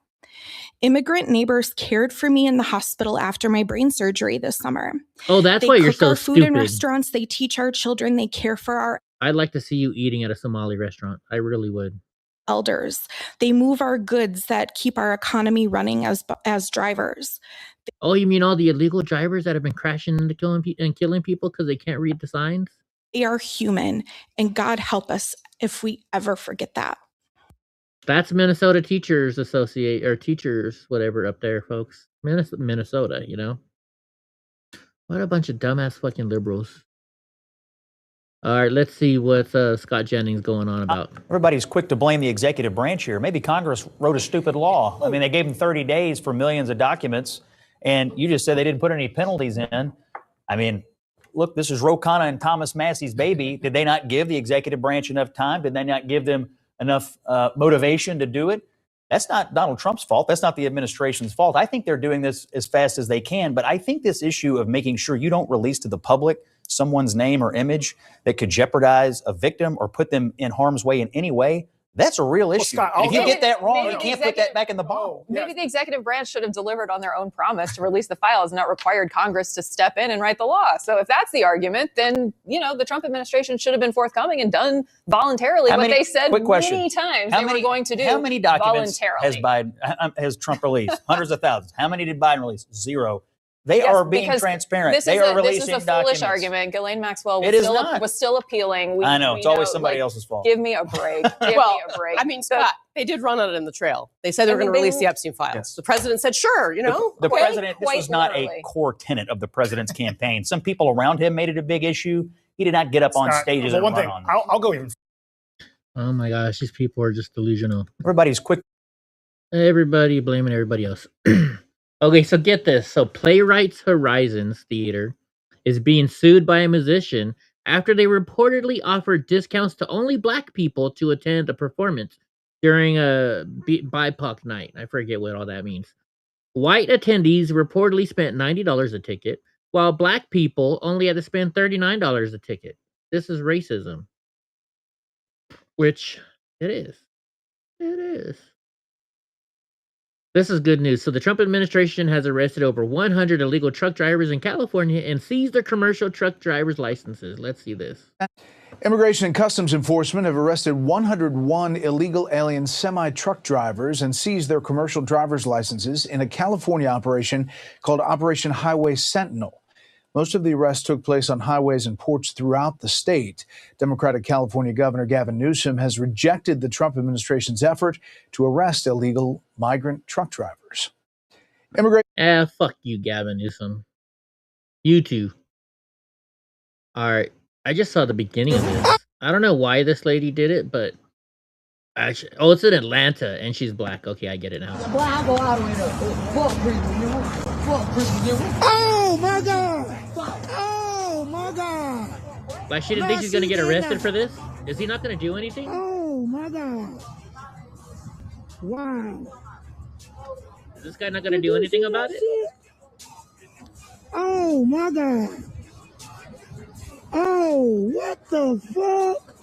Speaker 13: Immigrant neighbors cared for me in the hospital after my brain surgery this summer.
Speaker 6: Oh, that's why you're so
Speaker 13: stupid. They cook our food in restaurants. They teach our children. They care for our...
Speaker 6: I'd like to see you eating at a Somali restaurant. I really would.
Speaker 13: Elders. They move our goods that keep our economy running as drivers.
Speaker 6: Oh, you mean all the illegal drivers that have been crashing into killing people because they can't read the signs?
Speaker 13: They are human, and God help us if we ever forget that.
Speaker 6: That's Minnesota Teachers Associate or teachers, whatever up there, folks. Minnesota, What a bunch of dumbass fucking liberals. All right, let's see what Scott Jennings going on about.
Speaker 14: Everybody's quick to blame the executive branch here. Maybe Congress wrote a stupid law. I mean, they gave them 30 days for millions of documents, and you just said they didn't put any penalties in. I mean, look, this is Ro Khanna and Thomas Massey's baby. Did they not give the executive branch enough time? Did they not give them enough motivation to do it? That's not Donald Trump's fault. That's not the administration's fault. I think they're doing this as fast as they can. But I think this issue of making sure you don't release to the public someone's name or image that could jeopardize a victim or put them in harm's way in any way, that's a real issue.
Speaker 15: Scott,
Speaker 14: if you get that wrong, you can't put that back in the bottle.
Speaker 15: Maybe the executive branch should have delivered on their own promise to release the files and not required Congress to step in and write the law. So if that's the argument, then, the Trump administration should have been forthcoming and done voluntarily what they said many times they were going to do.
Speaker 14: How many documents has Trump released? Hundreds of thousands. How many did Biden release? Zero. They are being transparent. They are releasing documents.
Speaker 15: This is a foolish argument. Ghislaine Maxwell was still appealing.
Speaker 14: I know. It's always somebody else's fault.
Speaker 15: Give me a break. Give me a break.
Speaker 16: I mean, Scott, they did run on it in the trail. They said they were going to release the Epstein files. Yes. The president said, sure,
Speaker 14: The president, this was not a core tenet of the president's campaign. Some people around him made it a big issue. He did not get up on stages and run on this.
Speaker 15: I'll go even.
Speaker 6: Oh my gosh, these people are just delusional.
Speaker 14: Everybody's quick.
Speaker 6: Everybody blaming everybody else. Okay, so get this. So Playwrights Horizons Theater is being sued by a musician after they reportedly offered discounts to only black people to attend a performance during a BIPOC night. I forget what all that means. White attendees reportedly spent $90 a ticket, while black people only had to spend $39 a ticket. This is racism. Which it is. It is. This is good news. So the Trump administration has arrested over 100 illegal truck drivers in California and seized their commercial truck drivers' licenses. Let's see this.
Speaker 17: Immigration and Customs Enforcement have arrested 101 illegal alien semi-truck drivers and seized their commercial driver's licenses in a California operation called Operation Highway Sentinel. Most of the arrests took place on highways and ports throughout the state. Democratic California Governor Gavin Newsom has rejected the Trump administration's effort to arrest illegal migrant truck drivers.
Speaker 6: Fuck you, Gavin Newsom. You too. All right. I just saw the beginning of this. I don't know why this lady did it, but actually, oh, it's in Atlanta and she's black. Okay, I get it now.
Speaker 2: Oh my God! Oh my God!
Speaker 6: Like she didn't think she's gonna get arrested for this? Is he not gonna do anything?
Speaker 2: Oh my God! Wow!
Speaker 6: Is this guy not gonna do anything about it?
Speaker 2: Oh my God! Oh, what the fuck?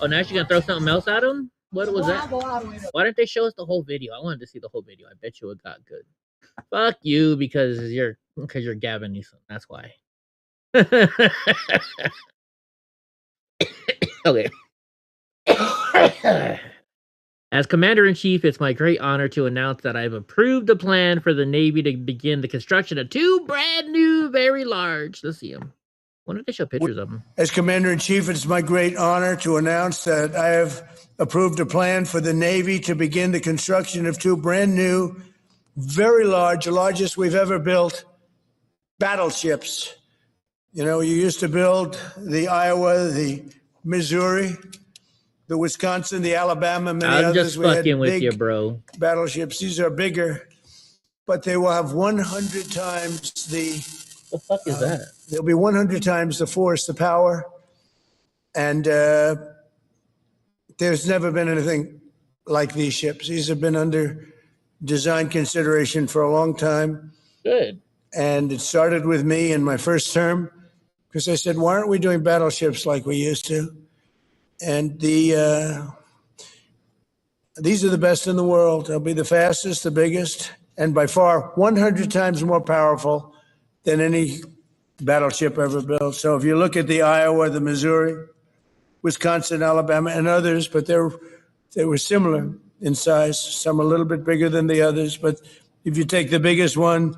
Speaker 6: Oh, now she's gonna throw something else at him? What was that? Why didn't they show us the whole video? I wanted to see the whole video. I bet you it got good. Fuck you because you're Gavin Newsom. That's why. Okay. As Commander-in-Chief, it's my great honor to announce that I've approved the plan for the Navy to begin the construction of 2 brand new, very large. Let's see them. Why don't they show pictures of them?
Speaker 18: As Commander-in-Chief, it's my great honor to announce that I have approved a plan for the Navy to begin the construction of 2 brand new, very large, the largest we've ever built, battleships. You know, you used to build the Iowa, the Missouri, the Wisconsin, the Alabama, many
Speaker 6: I'm
Speaker 18: others.
Speaker 6: just fucking with you, bro.
Speaker 18: Battleships. These are bigger, but they will have 100 times the.
Speaker 6: The fuck is that?
Speaker 18: They'll be 100 times the force, the power, and there's never been anything like these ships. These have been under design consideration for a long time.
Speaker 6: Good.
Speaker 18: And it started with me in my first term because I said, why aren't we doing battleships like we used to? And these are the best in the world. They'll be the fastest, the biggest, and by far 100 times more powerful than any battleship ever built. So if you look at the Iowa, the Missouri, Wisconsin, Alabama, and others, but they were similar in size, some a little bit bigger than the others. But if you take the biggest one,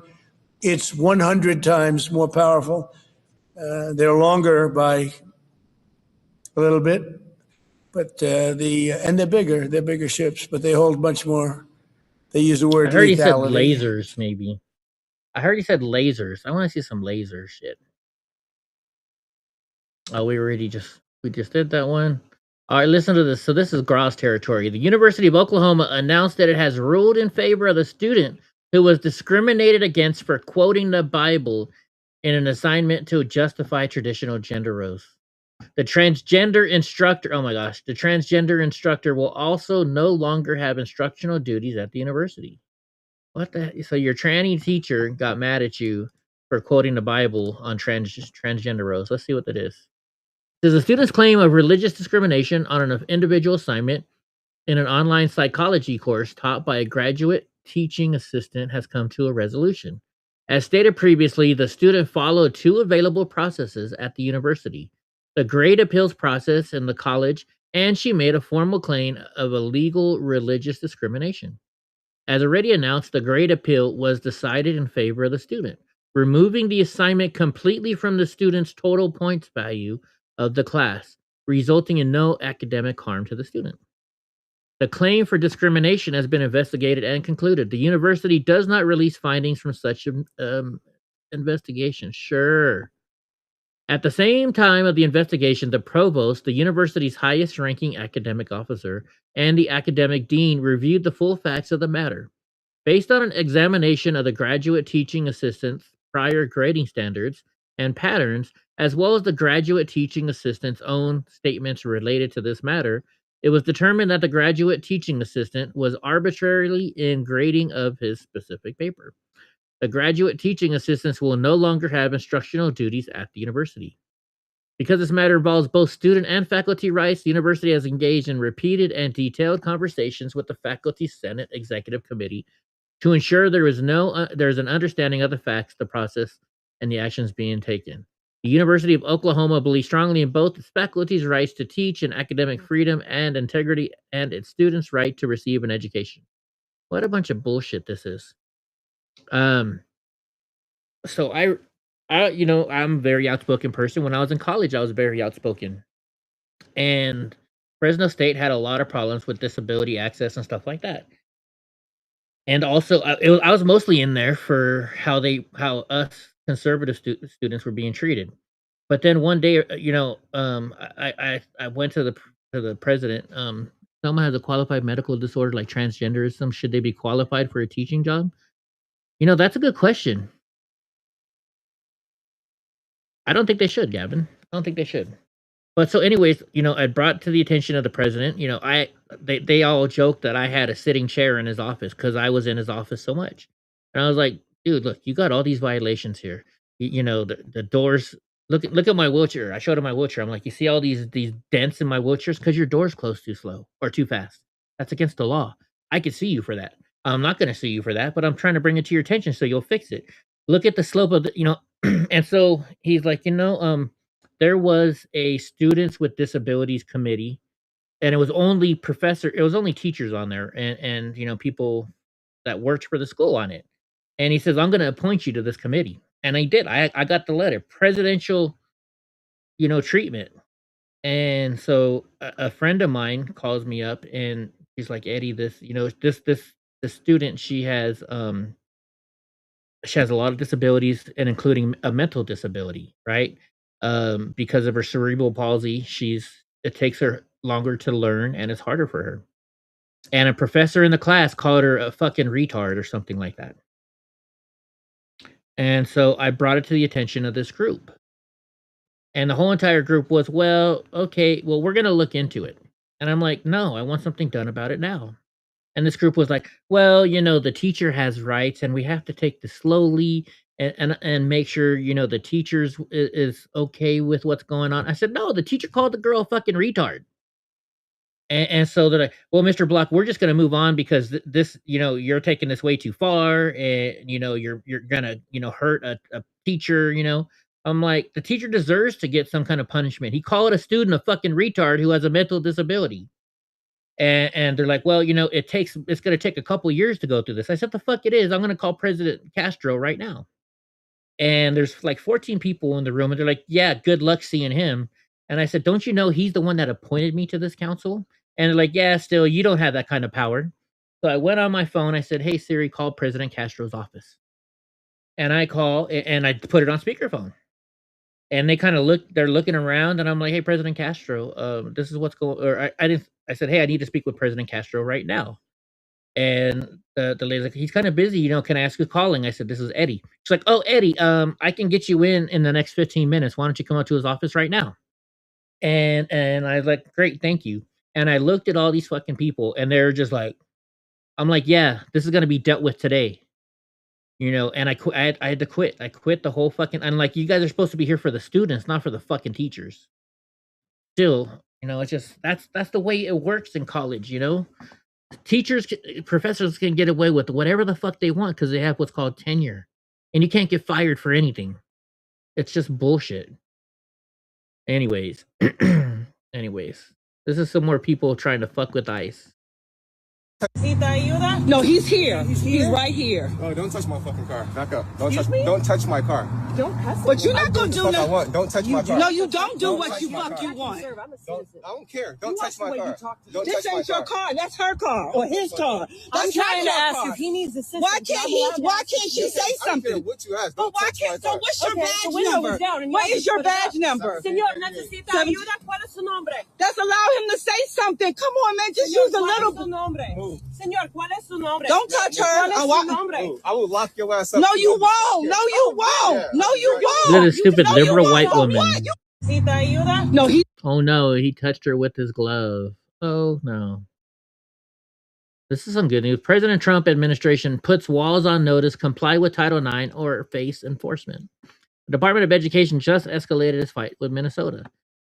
Speaker 18: it's 100 times more powerful. They're longer by a little bit, but and they're bigger. They're bigger ships, but they hold much more. They use the word
Speaker 6: I heard he said
Speaker 18: lethality.
Speaker 6: lasers, maybe. I heard he said lasers. I want to see some laser shit. Oh, we just did that one. All right, listen to this. So this is Gross territory. The University of Oklahoma announced that it has ruled in favor of the student who was discriminated against for quoting the Bible in an assignment to justify traditional gender roles. The transgender instructor, oh my gosh, the transgender instructor will also no longer have instructional duties at the university. What the? So your tranny teacher got mad at you for quoting the Bible on transgender roles. Let's see what that is. Does a student's claim of religious discrimination on an individual assignment in an online psychology course taught by a graduate teaching assistant has come to a resolution? As stated previously, the student followed 2 available processes at the university, the grade appeals process in the college, and she made a formal claim of illegal religious discrimination. As already announced, the grade appeal was decided in favor of the student, removing the assignment completely from the student's total points value of the class, resulting in no academic harm to the student. The claim for discrimination has been investigated and concluded. The university does not release findings from such investigation. Sure. At the same time of the investigation, the provost, the university's highest-ranking academic officer, and the academic dean reviewed the full facts of the matter. Based on an examination of the graduate teaching assistant's prior grading standards and patterns, as well as the graduate teaching assistant's own statements related to this matter, it was determined that the graduate teaching assistant was arbitrarily in grading of his specific paper. The graduate teaching assistants will no longer have instructional duties at the university. Because this matter involves both student and faculty rights, the university has engaged in repeated and detailed conversations with the Faculty Senate Executive Committee to ensure there is an understanding of the facts, the process, and the actions being taken. The University of Oklahoma believes strongly in both its faculty's rights to teach and academic freedom and integrity, and its students' right to receive an education. What a bunch of bullshit this is. So I I'm a very outspoken person. When I was in college, I was very outspoken. And Fresno State had a lot of problems with disability access and stuff like that. And also, I was mostly in there for how us conservative students were being treated. But then one day, I went to the president. Someone has a qualified medical disorder like transgenderism. Should they be qualified for a teaching job? That's a good question. I don't think they should, Gavin. I don't think they should. But so anyways, I brought to the attention of the president, they all joked that I had a sitting chair in his office because I was in his office so much. And I was like, dude, look, you got all these violations here. The doors, look at my wheelchair. I showed him my wheelchair. I'm like, you see all these dents in my wheelchairs? Because your door's closed too slow or too fast. That's against the law. I could sue you for that. I'm not going to sue you for that, but I'm trying to bring it to your attention so you'll fix it. Look at the slope of the, and so he's like, there was a students with disabilities committee, and it was only teachers on there and people that worked for the school on it. And he says, I'm going to appoint you to this committee. And I did. I got the letter, presidential, treatment. And so a friend of mine calls me up and he's like, Eddie, this student, she has a lot of disabilities, and including a mental disability, right? Because of her cerebral palsy, it takes her longer to learn and it's harder for her. And a professor in the class called her a fucking retard or something like that. And so I brought it to the attention of this group. And the whole entire group was, well, okay, well, we're going to look into it. And I'm like, no, I want something done about it now. And this group was like, well, the teacher has rights and we have to take this slowly and make sure, the teachers is okay with what's going on. I said, no, the teacher called the girl a fucking retard. And so they're like, well, Mr. Block, we're just going to move on because this, you're taking this way too far and, you're going to, hurt a teacher, I'm like, the teacher deserves to get some kind of punishment. He called a student a fucking retard who has a mental disability. And they're like, well, it's going to take a couple years to go through this. I said, the fuck it is. I'm going to call President Castro right now. And there's like 14 people in the room, and they're like, yeah, good luck seeing him. And I said, don't you know he's the one that appointed me to this council? And they're like, yeah, still, you don't have that kind of power. So I went on my phone. I said, hey, Siri, call President Castro's office. And I call, and I put it on speakerphone. And they kind of they're looking around, and I'm like, hey, President Castro, this is what's going, or I said, hey, I need to speak with President Castro right now. And the lady's like, he's kind of busy, can I ask who's calling? I said, this is Eddie. She's like, oh, Eddie, I can get you in the next 15 minutes. Why don't you come out to his office right now? And I was like, great, thank you. And I looked at all these fucking people, and they're just like, I'm like, yeah, this is going to be dealt with today. And I had to quit. I quit the whole fucking, I'm like, you guys are supposed to be here for the students, not for the fucking teachers. Still, it's just, that's the way it works in college, Teachers, professors can get away with whatever the fuck they want because they have what's called tenure. And you can't get fired for anything. It's just bullshit. Anyways, this is some more people trying to fuck with ICE.
Speaker 2: No, he's here. He's right here.
Speaker 3: Oh, don't touch my fucking car. Back up.
Speaker 2: Don't
Speaker 3: touch my car.
Speaker 2: Don't cuss. But you're not gonna do nothing.
Speaker 3: Don't touch my car.
Speaker 2: No, you don't do what you fuck you want.
Speaker 3: I don't care. Don't touch my car.
Speaker 2: This ain't your car. That's her car or his car.
Speaker 16: I'm
Speaker 2: That's
Speaker 16: trying to
Speaker 2: not your
Speaker 16: ask
Speaker 2: car.
Speaker 16: if he needs assistance.
Speaker 2: Why can't she say something?
Speaker 3: What you ask?
Speaker 2: But why can't? So what's your badge number? What is your badge number?
Speaker 16: Señor, necesita ayuda. ¿Cuál es su nombre?
Speaker 2: Let's allow him to say something. Come on, man. Just use a little bit.
Speaker 16: Señor, ¿cuál es su nombre?
Speaker 2: Don't touch her.
Speaker 3: I will lock your ass up.
Speaker 2: No, you won't. No, you won't. No, you won't.
Speaker 6: Look at this stupid liberal white woman.
Speaker 2: No, he.
Speaker 6: Oh no, he touched her with his glove. Oh no. This is some good news. President Trump administration puts walls on notice, comply with Title IX, or face enforcement. The Department of Education just escalated its fight with Minnesota.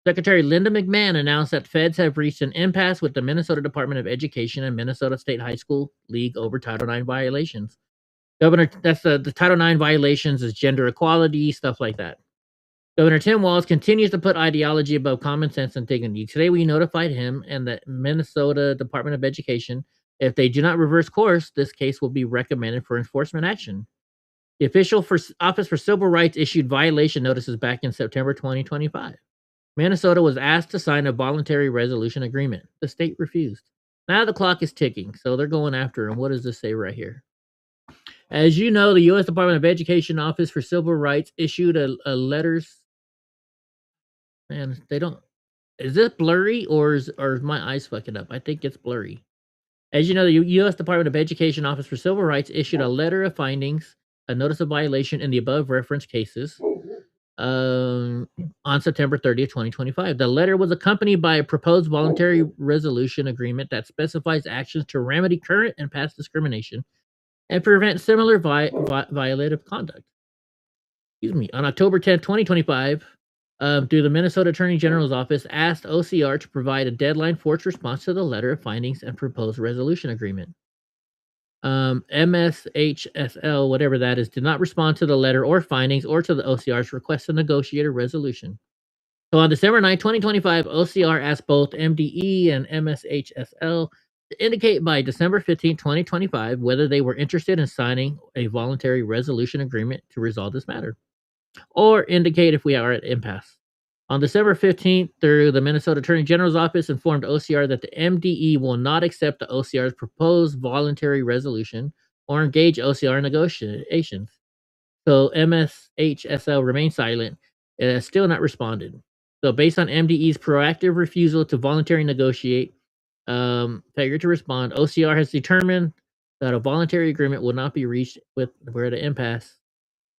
Speaker 6: Secretary Linda McMahon announced that feds have reached an impasse with the Minnesota Department of Education and Minnesota State High School League over Title IX violations. Governor, that's the Title IX violations is gender equality, stuff like that. Governor Tim Walz continues to put ideology above common sense and dignity. Today, we notified him and the Minnesota Department of Education. If they do not reverse course, this case will be recommended for enforcement action. The official Office for Civil Rights issued violation notices back in September 2025. Minnesota was asked to sign a voluntary resolution agreement. The state refused. Now the clock is ticking, so they're going after him. What does this say right here? As you know, the U.S. Department of Education Office for Civil Rights issued a letters. Man, they don't. Is this blurry or is my eyes fucking up? I think it's blurry. As you know, the U.S. Department of Education Office for Civil Rights issued a letter of findings, a notice of violation in the above referenced cases on September 30th, 2025. The letter was accompanied by a proposed voluntary resolution agreement that specifies actions to remedy current and past discrimination and prevent similar violative conduct. Excuse me. On October 10th, 2025, through the Minnesota Attorney General's office, asked OCR to provide a deadline for its response to the letter of findings and proposed resolution agreement. MSHSL, whatever that is, did not respond to the letter or findings or to the OCR's request to negotiate a resolution. So on December 9, 2025, OCR asked both MDE and MSHSL to indicate by December 15, 2025, whether they were interested in signing a voluntary resolution agreement to resolve this matter, or indicate if we are at impasse. On December 15th, through the Minnesota Attorney General's office informed OCR that the MDE will not accept the OCR's proposed voluntary resolution or engage OCR in negotiations. So MSHSL remained silent and has still not responded. So based on MDE's proactive refusal to voluntarily negotiate, failure to respond, OCR has determined that a voluntary agreement will not be reached with we're at an impasse.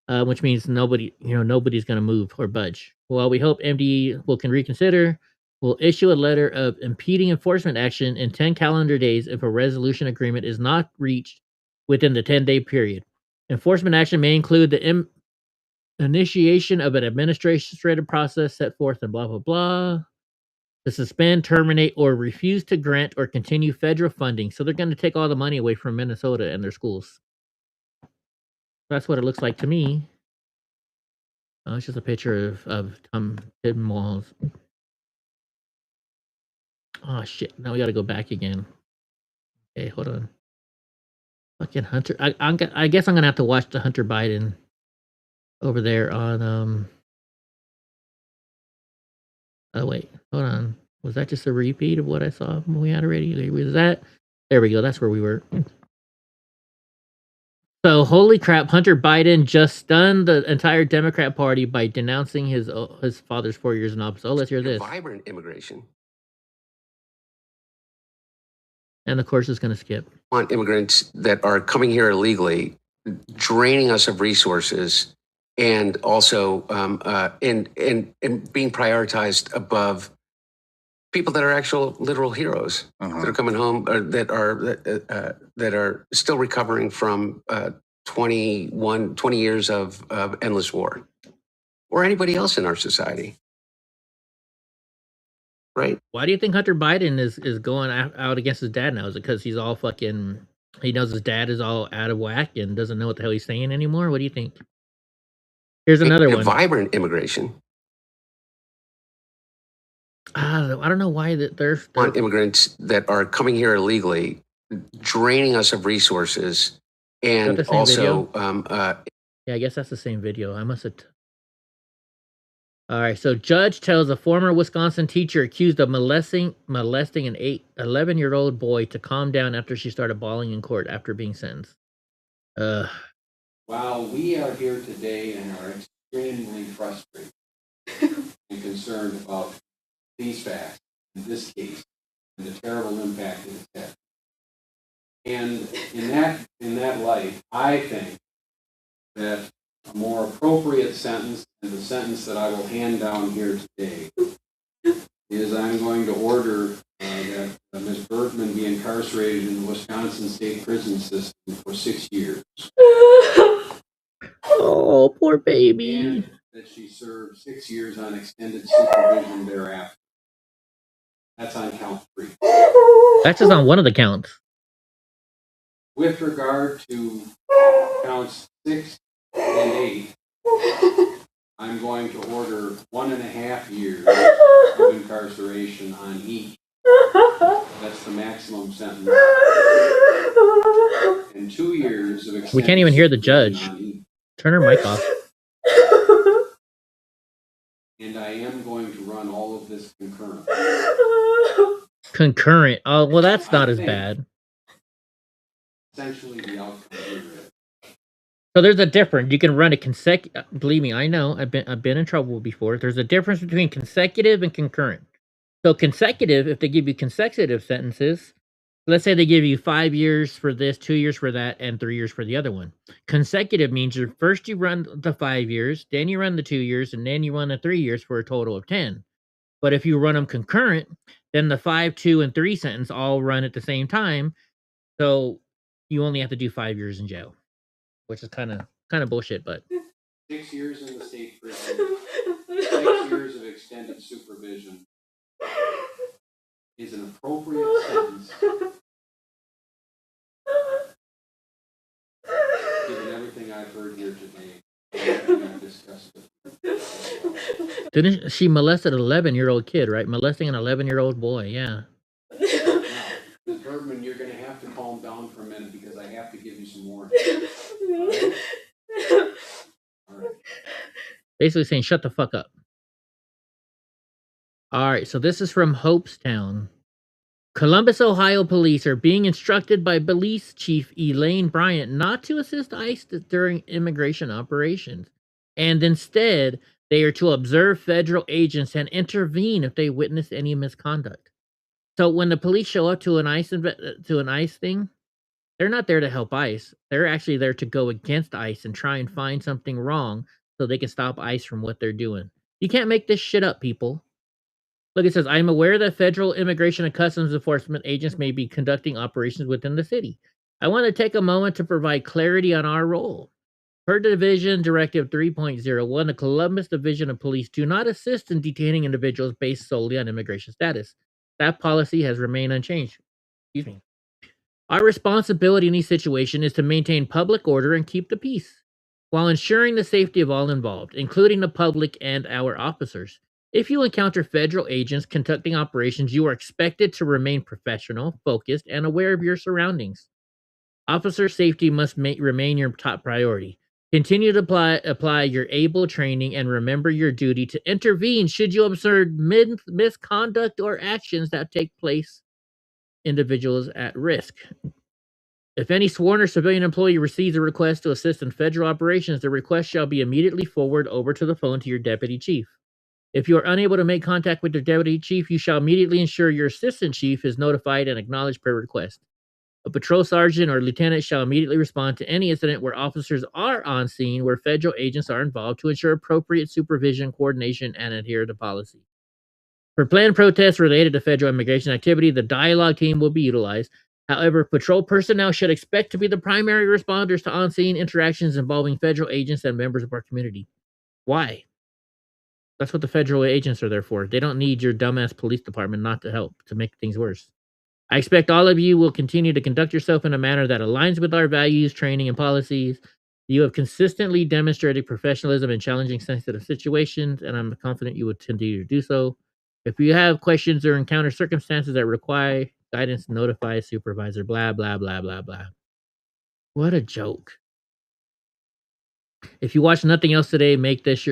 Speaker 6: Which means nobody's going to move or budge. While we hope MDE can reconsider, we'll issue a letter of impeding enforcement action in 10 calendar days if a resolution agreement is not reached within the 10-day period. Enforcement action may include the initiation of an administrative process set forth in blah, blah, blah, to suspend, terminate, or refuse to grant or continue federal funding. So they're going to take all the money away from Minnesota and their schools. That's what it looks like to me. Oh, it's just a picture of Tim Walz. Oh shit! Now we got to go back again. Okay, hold on. Fucking Hunter. I guess I'm gonna have to watch the Hunter Biden over there on. Oh wait, hold on. Was that just a repeat of what I saw when we had already? Was that? There we go. That's where we were. So, holy crap, Hunter Biden just stunned the entire Democrat Party by denouncing his father's 4 years in office. Oh, let's hear this.
Speaker 4: Vibrant immigration.
Speaker 6: And of course, it's going to skip.
Speaker 4: On immigrants that are coming here illegally, draining us of resources, and also and being prioritized above people that are actual literal heroes that are coming home, or that are still recovering from 20 years of endless war, or anybody else in our society. Right?
Speaker 6: Why do you think Hunter Biden is going out against his dad now? Is it because he's all fucking? He knows his dad is all out of whack and doesn't know what the hell he's saying anymore. What do you think? Here's another one.
Speaker 4: Vibrant immigration.
Speaker 6: I don't know why there's
Speaker 4: on immigrants that are coming here illegally, draining us of resources, and also
Speaker 6: yeah, I guess that's the same video. I must have. All right, so judge tells a former Wisconsin teacher accused of molesting an 11-year-old boy to calm down after she started bawling in court after being sentenced.
Speaker 19: While we are here today and are extremely frustrated and concerned about these facts, in this case, and the terrible impact it has had. And in that light, I think that a more appropriate sentence, and the sentence that I will hand down here today, is I'm going to order that that Ms. Bertman be incarcerated in the Wisconsin State Prison System for 6 years.
Speaker 6: Oh, poor baby.
Speaker 19: And that she served 6 years on extended supervision thereafter. That's on count 3.
Speaker 6: That's just on one of the counts.
Speaker 19: With regard to counts 6 and 8, I'm going to order 1.5 years of incarceration on each. That's the maximum sentence. And 2 years of extended
Speaker 6: We can't even hear the judge. Turn her mic off.
Speaker 19: And I am going to run all of this concurrent.
Speaker 6: Concurrent. Oh, well, that's not as bad.
Speaker 19: Essentially, the outcome here is.
Speaker 6: So there's a difference. You can run a consecutive. Believe me, I know. I've been in trouble before. There's a difference between consecutive and concurrent. So consecutive, if they give you consecutive sentences, let's say they give you 5 years for this, 2 years for that, and 3 years for the other one. Consecutive means first you run the 5 years, then you run the 2 years, and then you run the 3 years for a total of 10. But if you run them concurrent, then the 5, 2, and 3 sentence all run at the same time. So you only have to do 5 years in jail, which is kind of bullshit. But
Speaker 19: 6 years in the state prison, 6 years of extended supervision is an appropriate sentence given everything I've heard here today. I've discussed it.
Speaker 6: Didn't she molested an 11-year-old kid, right? Molesting an 11-year-old boy, yeah.
Speaker 19: Now, Ms. Bergman, you're going to have to calm down for a minute because I have to give you some more. All right.
Speaker 6: Basically saying, shut the fuck up. All right, so this is from Hopestown. Columbus, Ohio police are being instructed by Police Chief Elaine Bryant not to assist ICE during immigration operations. And instead, they are to observe federal agents and intervene if they witness any misconduct. So when the police show up to an ICE thing, they're not there to help ICE. They're actually there to go against ICE and try and find something wrong so they can stop ICE from what they're doing. You can't make this shit up, people. Look, it says, I'm aware that federal immigration and customs enforcement agents may be conducting operations within the city. I want to take a moment to provide clarity on our role. Per Division Directive 3.01, the Columbus Division of Police do not assist in detaining individuals based solely on immigration status. That policy has remained unchanged. Excuse me. Our responsibility in these situations is to maintain public order and keep the peace, while ensuring the safety of all involved, including the public and our officers. If you encounter federal agents conducting operations, you are expected to remain professional, focused, and aware of your surroundings. Officer safety must remain your top priority. Continue to apply your able training and remember your duty to intervene should you observe misconduct or actions that take place individuals at risk. If any sworn or civilian employee receives a request to assist in federal operations, the request shall be immediately forwarded over to the phone to your deputy chief. If you are unable to make contact with your deputy chief, you shall immediately ensure your assistant chief is notified and acknowledged per request. A patrol sergeant or lieutenant shall immediately respond to any incident where officers are on scene where federal agents are involved to ensure appropriate supervision, coordination, and adhere to policy. For planned protests related to federal immigration activity, the dialogue team will be utilized. However, patrol personnel should expect to be the primary responders to on-scene interactions involving federal agents and members of our community. Why? That's what the federal agents are there for. They don't need your dumbass police department not to help, to make things worse. I expect all of you will continue to conduct yourself in a manner that aligns with our values, training, and policies. You have consistently demonstrated professionalism in challenging sensitive situations, and I'm confident you will continue to do so. If you have questions or encounter circumstances that require guidance, notify a supervisor, blah, blah, blah, blah, blah. What a joke. If you watch nothing else today, make this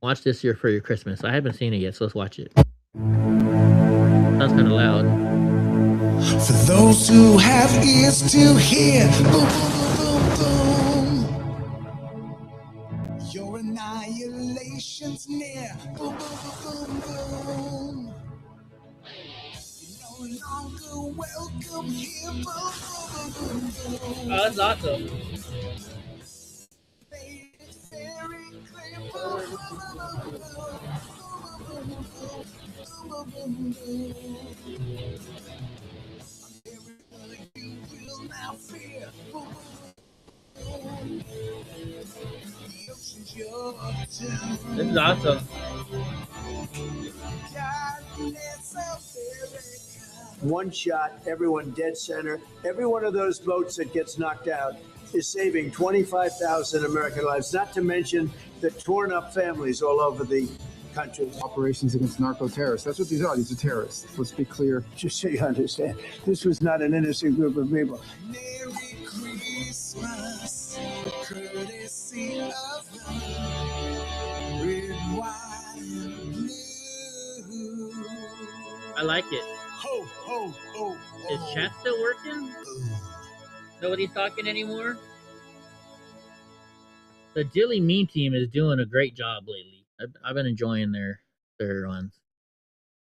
Speaker 6: watch this for your Christmas. I haven't seen it yet, so let's watch it. Sounds kind of loud.
Speaker 20: For those who have ears to hear, boom, boom, boom, boom. Your annihilation's near, boom, boom, boom, boom. You're no longer welcome here, boom, boom, boom, boom.
Speaker 6: Oh, that's awesome. This is awesome.
Speaker 21: One shot, everyone dead center. Every one of those boats that gets knocked out is saving 25,000 American lives, not to mention the torn up families all over the country.
Speaker 22: Operations against narco-terrorists. That's what these are. These are terrorists. Let's be clear.
Speaker 21: Just so you understand, this was not an innocent group of people.
Speaker 20: Christmas, courtesy of red, white, and blue.
Speaker 6: I like it.
Speaker 20: Ho, ho, ho, ho.
Speaker 6: Is chat still working? Nobody's talking anymore? The Dilly Meme team is doing a great job lately. I've been enjoying their runs.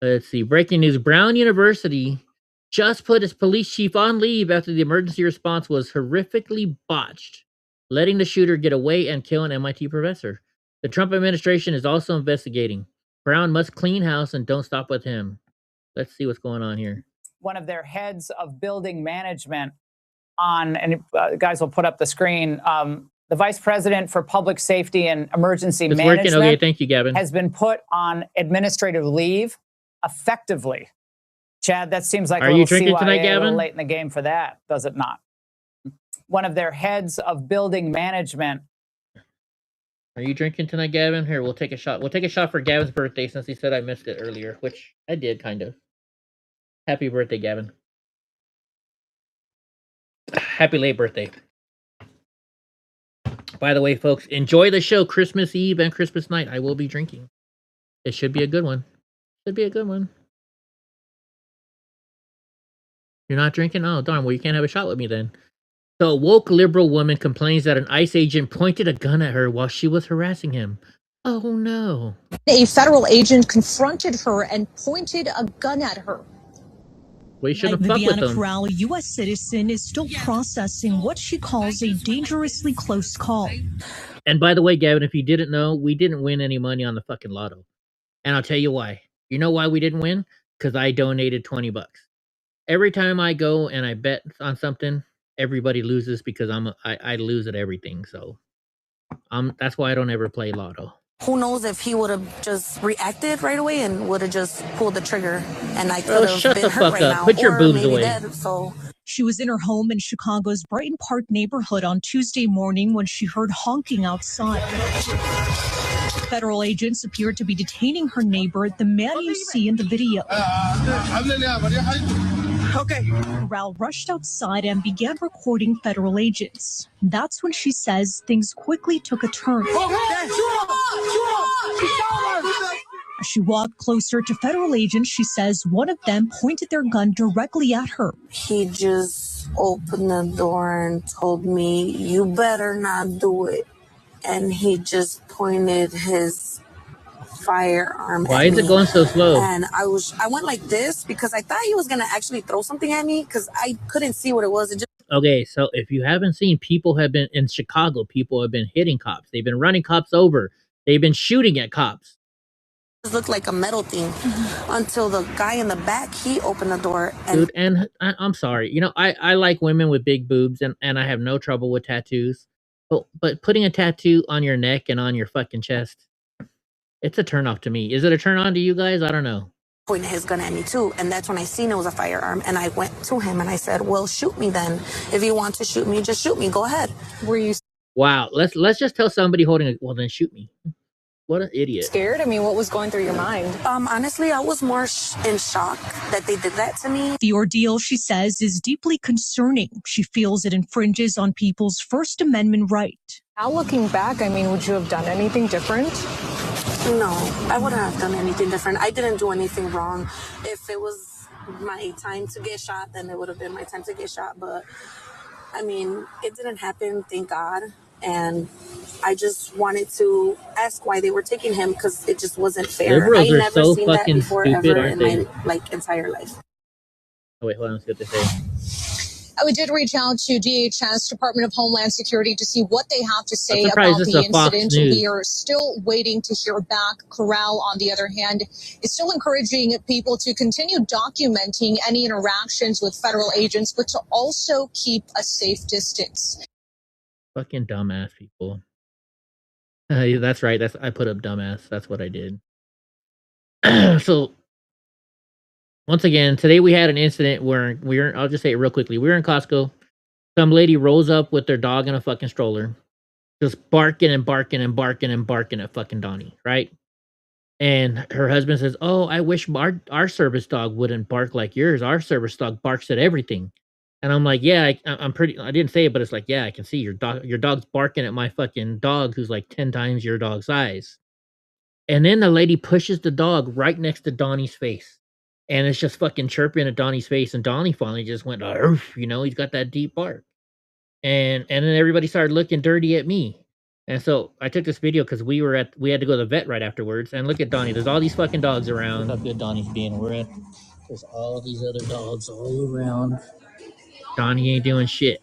Speaker 6: Let's see. Breaking news. Brown University just put its police chief on leave after the emergency response was horrifically botched, letting the shooter get away and kill an MIT professor. The Trump administration is also investigating. Brown must clean house and don't stop with him. Let's see what's going on here.
Speaker 23: One of their heads of building management on, and guys will put up the screen, the vice president for public safety and emergency management
Speaker 6: working. Okay, thank you, Gavin.
Speaker 23: has been put on administrative leave effectively. Chad, that seems like
Speaker 6: Are
Speaker 23: a
Speaker 6: you
Speaker 23: little
Speaker 6: drinking
Speaker 23: CYA,
Speaker 6: tonight,
Speaker 23: a little
Speaker 6: Gavin?
Speaker 23: late in the game for that, does it not? One of their heads of building management.
Speaker 6: Are you drinking tonight, Gavin? Here, we'll take a shot. We'll take a shot for Gavin's birthday since he said I missed it earlier, which I did, kind of. Happy birthday, Gavin. Happy late birthday. By the way, folks, enjoy the show Christmas Eve and Christmas night. I will be drinking. It should be a good one. Should be a good one. You're not drinking? Oh, darn. Well, you can't have a shot with me then. So, a woke liberal woman complains that an ICE agent pointed a gun at her while she was harassing him. Oh, no.
Speaker 24: A federal agent confronted her and pointed a gun at her.
Speaker 6: We shouldn't fuck with
Speaker 25: Viviana
Speaker 6: them.
Speaker 25: Corral, a U.S. citizen, is still processing what she calls a dangerously close call.
Speaker 6: And by the way, Gavin, if you didn't know, we didn't win any money on the fucking lotto. And I'll tell you why. You know why we didn't win? Because I donated $20. Every time I go and I bet on something, everybody loses because I lose at everything. So that's why I don't ever play lotto.
Speaker 24: Who knows if he would have just reacted right away and would have just pulled the trigger, and I could have
Speaker 6: shut
Speaker 24: been
Speaker 6: the
Speaker 24: hurt
Speaker 6: fuck
Speaker 24: right
Speaker 6: up.
Speaker 24: now,
Speaker 6: Put your
Speaker 24: or
Speaker 6: boobs
Speaker 24: maybe
Speaker 6: away.
Speaker 24: dead. So
Speaker 25: She was in her home in Chicago's Brighton Park neighborhood on Tuesday morning when she heard honking outside. Federal agents appeared to be detaining her neighbor, the man you see in the video.
Speaker 24: Okay.
Speaker 25: Corral rushed outside and began recording federal agents. That's when she says things quickly took a turn. As she walked closer to federal agents, she says one of them pointed their gun directly at her.
Speaker 24: he just opened the door and told me, "You better not do it," and he just pointed his firearm
Speaker 6: Why
Speaker 24: at
Speaker 6: is it
Speaker 24: me.
Speaker 6: going so slow?
Speaker 24: And I went like this because I thought he was gonna actually throw something at me because I couldn't see what it was. It just
Speaker 6: Okay, so if you haven't seen, people have been in Chicago, people have been hitting cops. They've been running cops over. They've been shooting at cops.
Speaker 24: looked like a metal thing until the guy in the back, he opened the door and
Speaker 6: Dude, and I'm sorry. You know, I like women with big boobs and I have no trouble with tattoos. But putting a tattoo on your neck and on your fucking chest, it's a turn off to me. Is it a turn on to you guys? I don't know.
Speaker 24: pointed his gun at me too. And that's when I seen it was a firearm. And I went to him and I said, "Well, shoot me then. If you want to shoot me, just shoot me. Go ahead." Were you
Speaker 6: Wow, let's just tell somebody holding a well then shoot me. What an idiot.
Speaker 24: scared? I mean, what was going through your mind? Honestly, I was more in shock that they did that to me.
Speaker 25: The ordeal, she says, is deeply concerning. She feels it infringes on people's First Amendment right.
Speaker 24: Now looking back, I mean, would you have done anything different? No, I wouldn't have done anything different. I didn't do anything wrong. If it was my time to get shot, then it would have been my time to get shot. But I mean, it didn't happen, thank God. And I just wanted to ask why they were taking him because it just wasn't fair.
Speaker 6: Liberals
Speaker 24: I
Speaker 6: are
Speaker 24: never
Speaker 6: so
Speaker 24: seen that
Speaker 6: fucking
Speaker 24: before
Speaker 6: stupid,
Speaker 24: ever
Speaker 6: aren't
Speaker 24: in
Speaker 6: they?
Speaker 24: my entire life.
Speaker 6: Oh wait, hold on, let's see what they say.
Speaker 24: We did reach out to DHS, Department of Homeland Security, to see what they have to say
Speaker 6: I'm surprised
Speaker 24: about
Speaker 6: this
Speaker 24: the
Speaker 6: is a Fox
Speaker 24: incident.
Speaker 6: News.
Speaker 24: We are still waiting to hear back. Corral, on the other hand, is still encouraging people to continue documenting any interactions with federal agents, but to also keep a safe distance.
Speaker 6: Fucking dumbass people. That's right. I put up dumbass. That's what I did. So once again, today we had an incident where I'll just say it real quickly. We were in Costco. Some lady rolls up with their dog in a fucking stroller, just barking and barking and barking and barking at fucking Donnie, right? And her husband says, "Oh, I wish our service dog wouldn't bark like yours. Our service dog barks at everything." And I'm like, "Yeah, I didn't say it, but it's like, yeah, I can see your dog's barking at my fucking dog who's like 10 times your dog's size." And then the lady pushes the dog right next to Donnie's face. And it's just fucking chirping at Donnie's face. And Donnie finally just went, "Arf," he's got that deep bark. And then everybody started looking dirty at me. And so I took this video because we had to go to the vet right afterwards. And look at Donnie. There's all these fucking dogs around. Look how good Donnie's being. There's all these other dogs all around. Donnie ain't doing shit.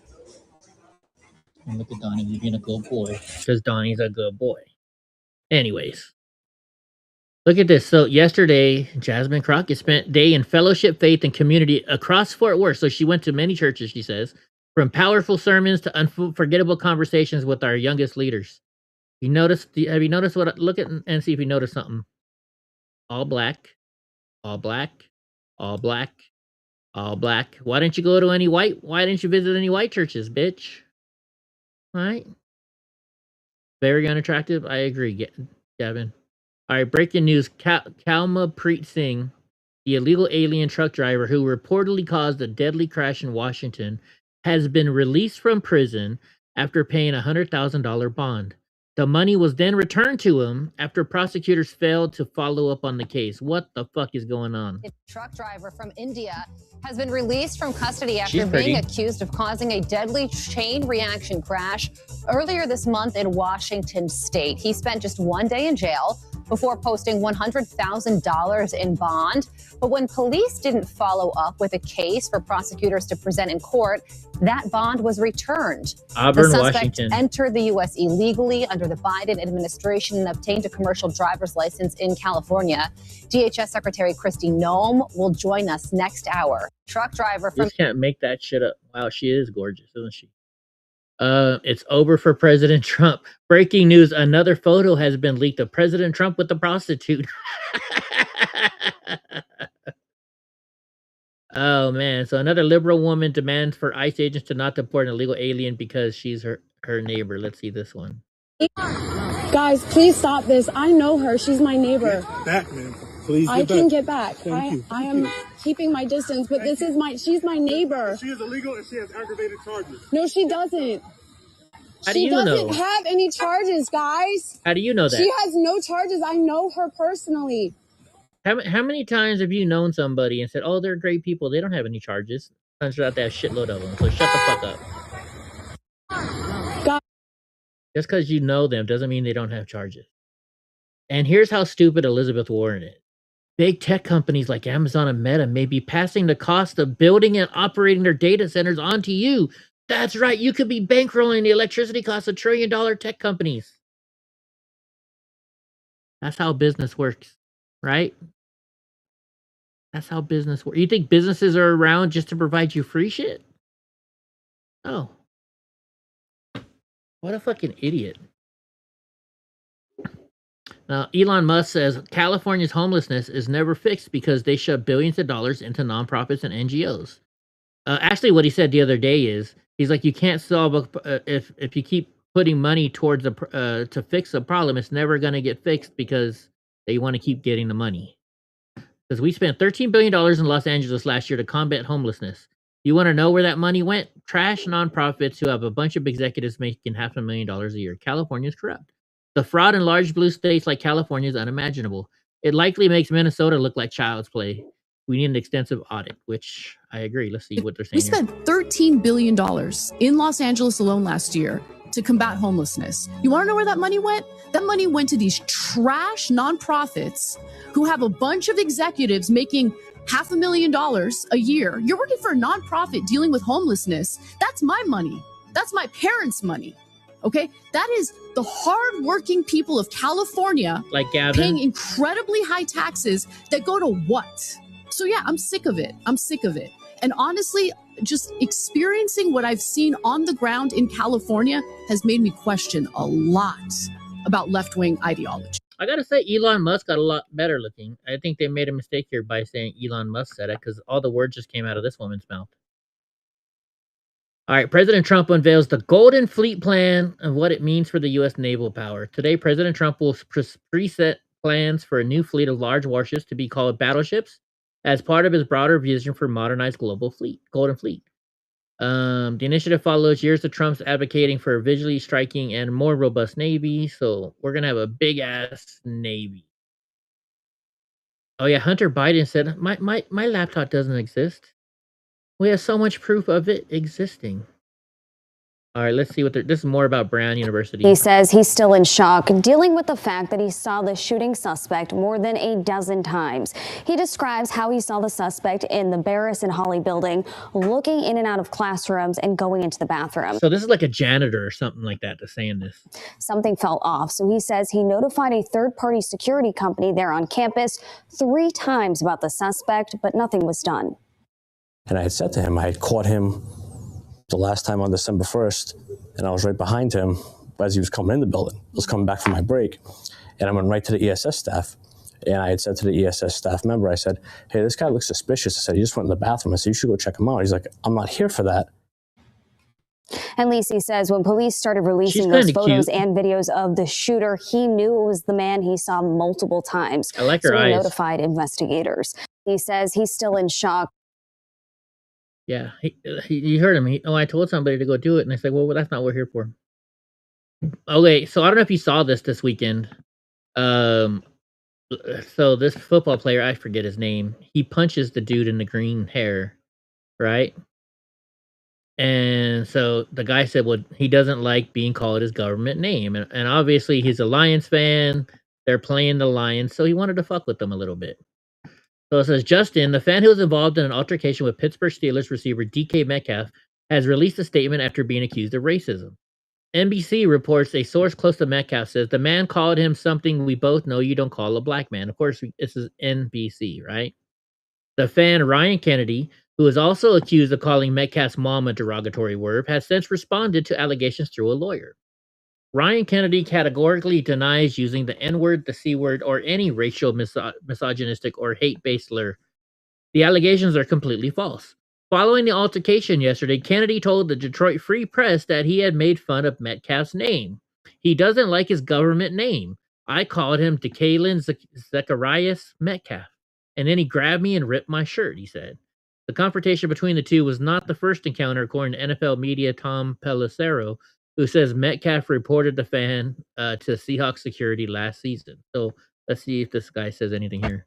Speaker 6: And look at Donnie. He's being a good boy. Because Donnie's a good boy. Anyways. Look at this. So yesterday, Jasmine Crockett spent day in fellowship, faith, and community across Fort Worth. So she went to many churches, she says. From powerful sermons to unforgettable conversations with our youngest leaders. Have you noticed what? Look at and see if you notice something. All black, all black, all black, all black. Why didn't you go to any white? Why didn't you visit any white churches, bitch? All right. Very unattractive. I agree, Gavin. All right. Breaking news: Kalmapreet Singh, the illegal alien truck driver who reportedly caused a deadly crash in Washington, has been released from prison after paying a $100,000 bond. The money was then returned to him after prosecutors failed to follow up on the case. What the fuck is going on?
Speaker 1: A truck driver from India has been released from custody after being accused of causing a deadly chain reaction crash earlier this month in Washington state. He spent just 1 day in jail before posting $100,000 in bond. But when police didn't follow up with a case for prosecutors to present in court, that bond was returned.
Speaker 6: Auburn,
Speaker 1: the suspect
Speaker 6: Washington.
Speaker 1: entered the U.S. illegally under the Biden administration and obtained a commercial driver's license in California. DHS Secretary Kristi Noem will join us next hour. Truck driver from...
Speaker 6: Just can't make that shit up. Wow, she is gorgeous, isn't she? It's over for President Trump. Breaking news, another photo has been leaked of President Trump with a prostitute. Oh, man. So another liberal woman demands for ICE agents to not deport an illegal alien because she's her neighbor. Let's see this one.
Speaker 5: Guys, please stop this. I know her. She's my neighbor.
Speaker 7: Get back, man. Please
Speaker 5: I
Speaker 7: get back.
Speaker 5: can get back.
Speaker 7: Thank you.
Speaker 5: I am keeping my distance, but she's my neighbor.
Speaker 7: She is illegal and she has aggravated charges.
Speaker 5: No, she doesn't.
Speaker 6: How do
Speaker 5: She
Speaker 6: you
Speaker 5: doesn't
Speaker 6: know?
Speaker 5: have any charges, guys.
Speaker 6: How do you know that?
Speaker 5: She has no charges. I know her personally.
Speaker 6: How many times have you known somebody and said, "Oh, they're great people. They don't have any charges"? Turns out they have a shitload of them. So shut the fuck up.
Speaker 5: God.
Speaker 6: Just because you know them doesn't mean they don't have charges. And here's how stupid Elizabeth Warren is. Big tech companies like Amazon and Meta may be passing the cost of building and operating their data centers onto you. That's right. You could be bankrolling the electricity costs of $1 trillion tech companies. That's how business works, right? That's how business works. You think businesses are around just to provide you free shit? Oh. What a fucking idiot. Now, Elon Musk says California's homelessness is never fixed because they shove billions of dollars into nonprofits and NGOs. Actually, what he said the other day is, he's like, you can't solve if you keep putting money towards to fix a problem, it's never going to get fixed because they want to keep getting the money. Because we spent $13 billion in Los Angeles last year to combat homelessness. You want to know where that money went? Trash nonprofits who have a bunch of executives making $500,000 a year. California is corrupt. The fraud in large blue states like California is unimaginable. It likely makes Minnesota look like child's play. We need an extensive audit, which I agree. Let's see what they're saying.
Speaker 8: We spent $13 billion in Los Angeles alone last year to combat homelessness. You want to know where that money went? That money went to these trash nonprofits who have a bunch of executives making $500,000 a year. You're working for a nonprofit dealing with homelessness. That's my money. That's my parents' money. Okay? That is the hardworking people of California,
Speaker 6: like Gavin,
Speaker 8: paying incredibly high taxes that go to what? So yeah, I'm sick of it. I'm sick of it. And honestly, just experiencing what I've seen on the ground in California has made me question a lot about left-wing ideology.
Speaker 6: I gotta say, Elon Musk got a lot better looking. I think they made a mistake here by saying Elon Musk said it, because all the words just came out of this woman's mouth. All right, President Trump unveils the Golden Fleet plan and what it means for the U.S. naval power. Today, President Trump will preset plans for a new fleet of large warships to be called battleships as part of his broader vision for modernized global fleet, Golden Fleet. The initiative follows years of Trump's advocating for a visually striking and more robust Navy, so we're going to have a big-ass Navy. Oh yeah, Hunter Biden said, my laptop doesn't exist. We have so much proof of it existing. All right, let's see what this is more about Brown University.
Speaker 9: He says he's still in shock, dealing with the fact that he saw the shooting suspect more than a dozen times. He describes how he saw the suspect in the Barris and Hawley building, looking in and out of classrooms and going into the bathroom.
Speaker 6: So this is like a janitor or something like that that's saying this.
Speaker 9: Something fell off, so he says he notified a third-party security company there on campus 3 times about the suspect, but nothing was done.
Speaker 10: And I had said to him, I had caught him the last time on December 1st, and I was right behind him as he was coming in the building. I was coming back from my break, and I went right to the ESS staff, and I had said to the ESS staff member, I said, hey, this guy looks suspicious. I said, he just went in the bathroom. I said, you should go check him out. He's like, I'm not here for that.
Speaker 9: And Lisi says when police started releasing those photos and videos of the shooter, he knew it was the man he saw multiple times.
Speaker 6: I like her
Speaker 9: so he
Speaker 6: eyes.
Speaker 9: notified investigators. He says he's still in shock.
Speaker 6: Yeah, you heard him. I told somebody to go do it, and they said, well, that's not what we're here for. Okay, so I don't know if you saw this weekend. So this football player, I forget his name, he punches the dude in the green hair, right? And so the guy said, well, he doesn't like being called his government name. And obviously he's a Lions fan. They're playing the Lions, so he wanted to fuck with them a little bit. So it says, Justin, the fan who was involved in an altercation with Pittsburgh Steelers receiver DK Metcalf, has released a statement after being accused of racism. NBC reports a source close to Metcalf says, the man called him something we both know you don't call a black man. Of course, this is NBC, right? The fan, Ryan Kennedy, who is also accused of calling Metcalf's mom a derogatory word, has since responded to allegations through a lawyer. Ryan Kennedy categorically denies using the N-word, the C-word, or any racial, misogynistic, or hate-based slur. The allegations are completely false. Following the altercation yesterday, Kennedy told the Detroit Free Press that he had made fun of Metcalf's name. He doesn't like his government name. I called him Decalen Zacharias Metcalf. And then he grabbed me and ripped my shirt, he said. The confrontation between the two was not the first encounter, according to NFL media Tom Pelissero, who says Metcalf reported the fan to Seahawks security last season. So let's see if this guy says anything here.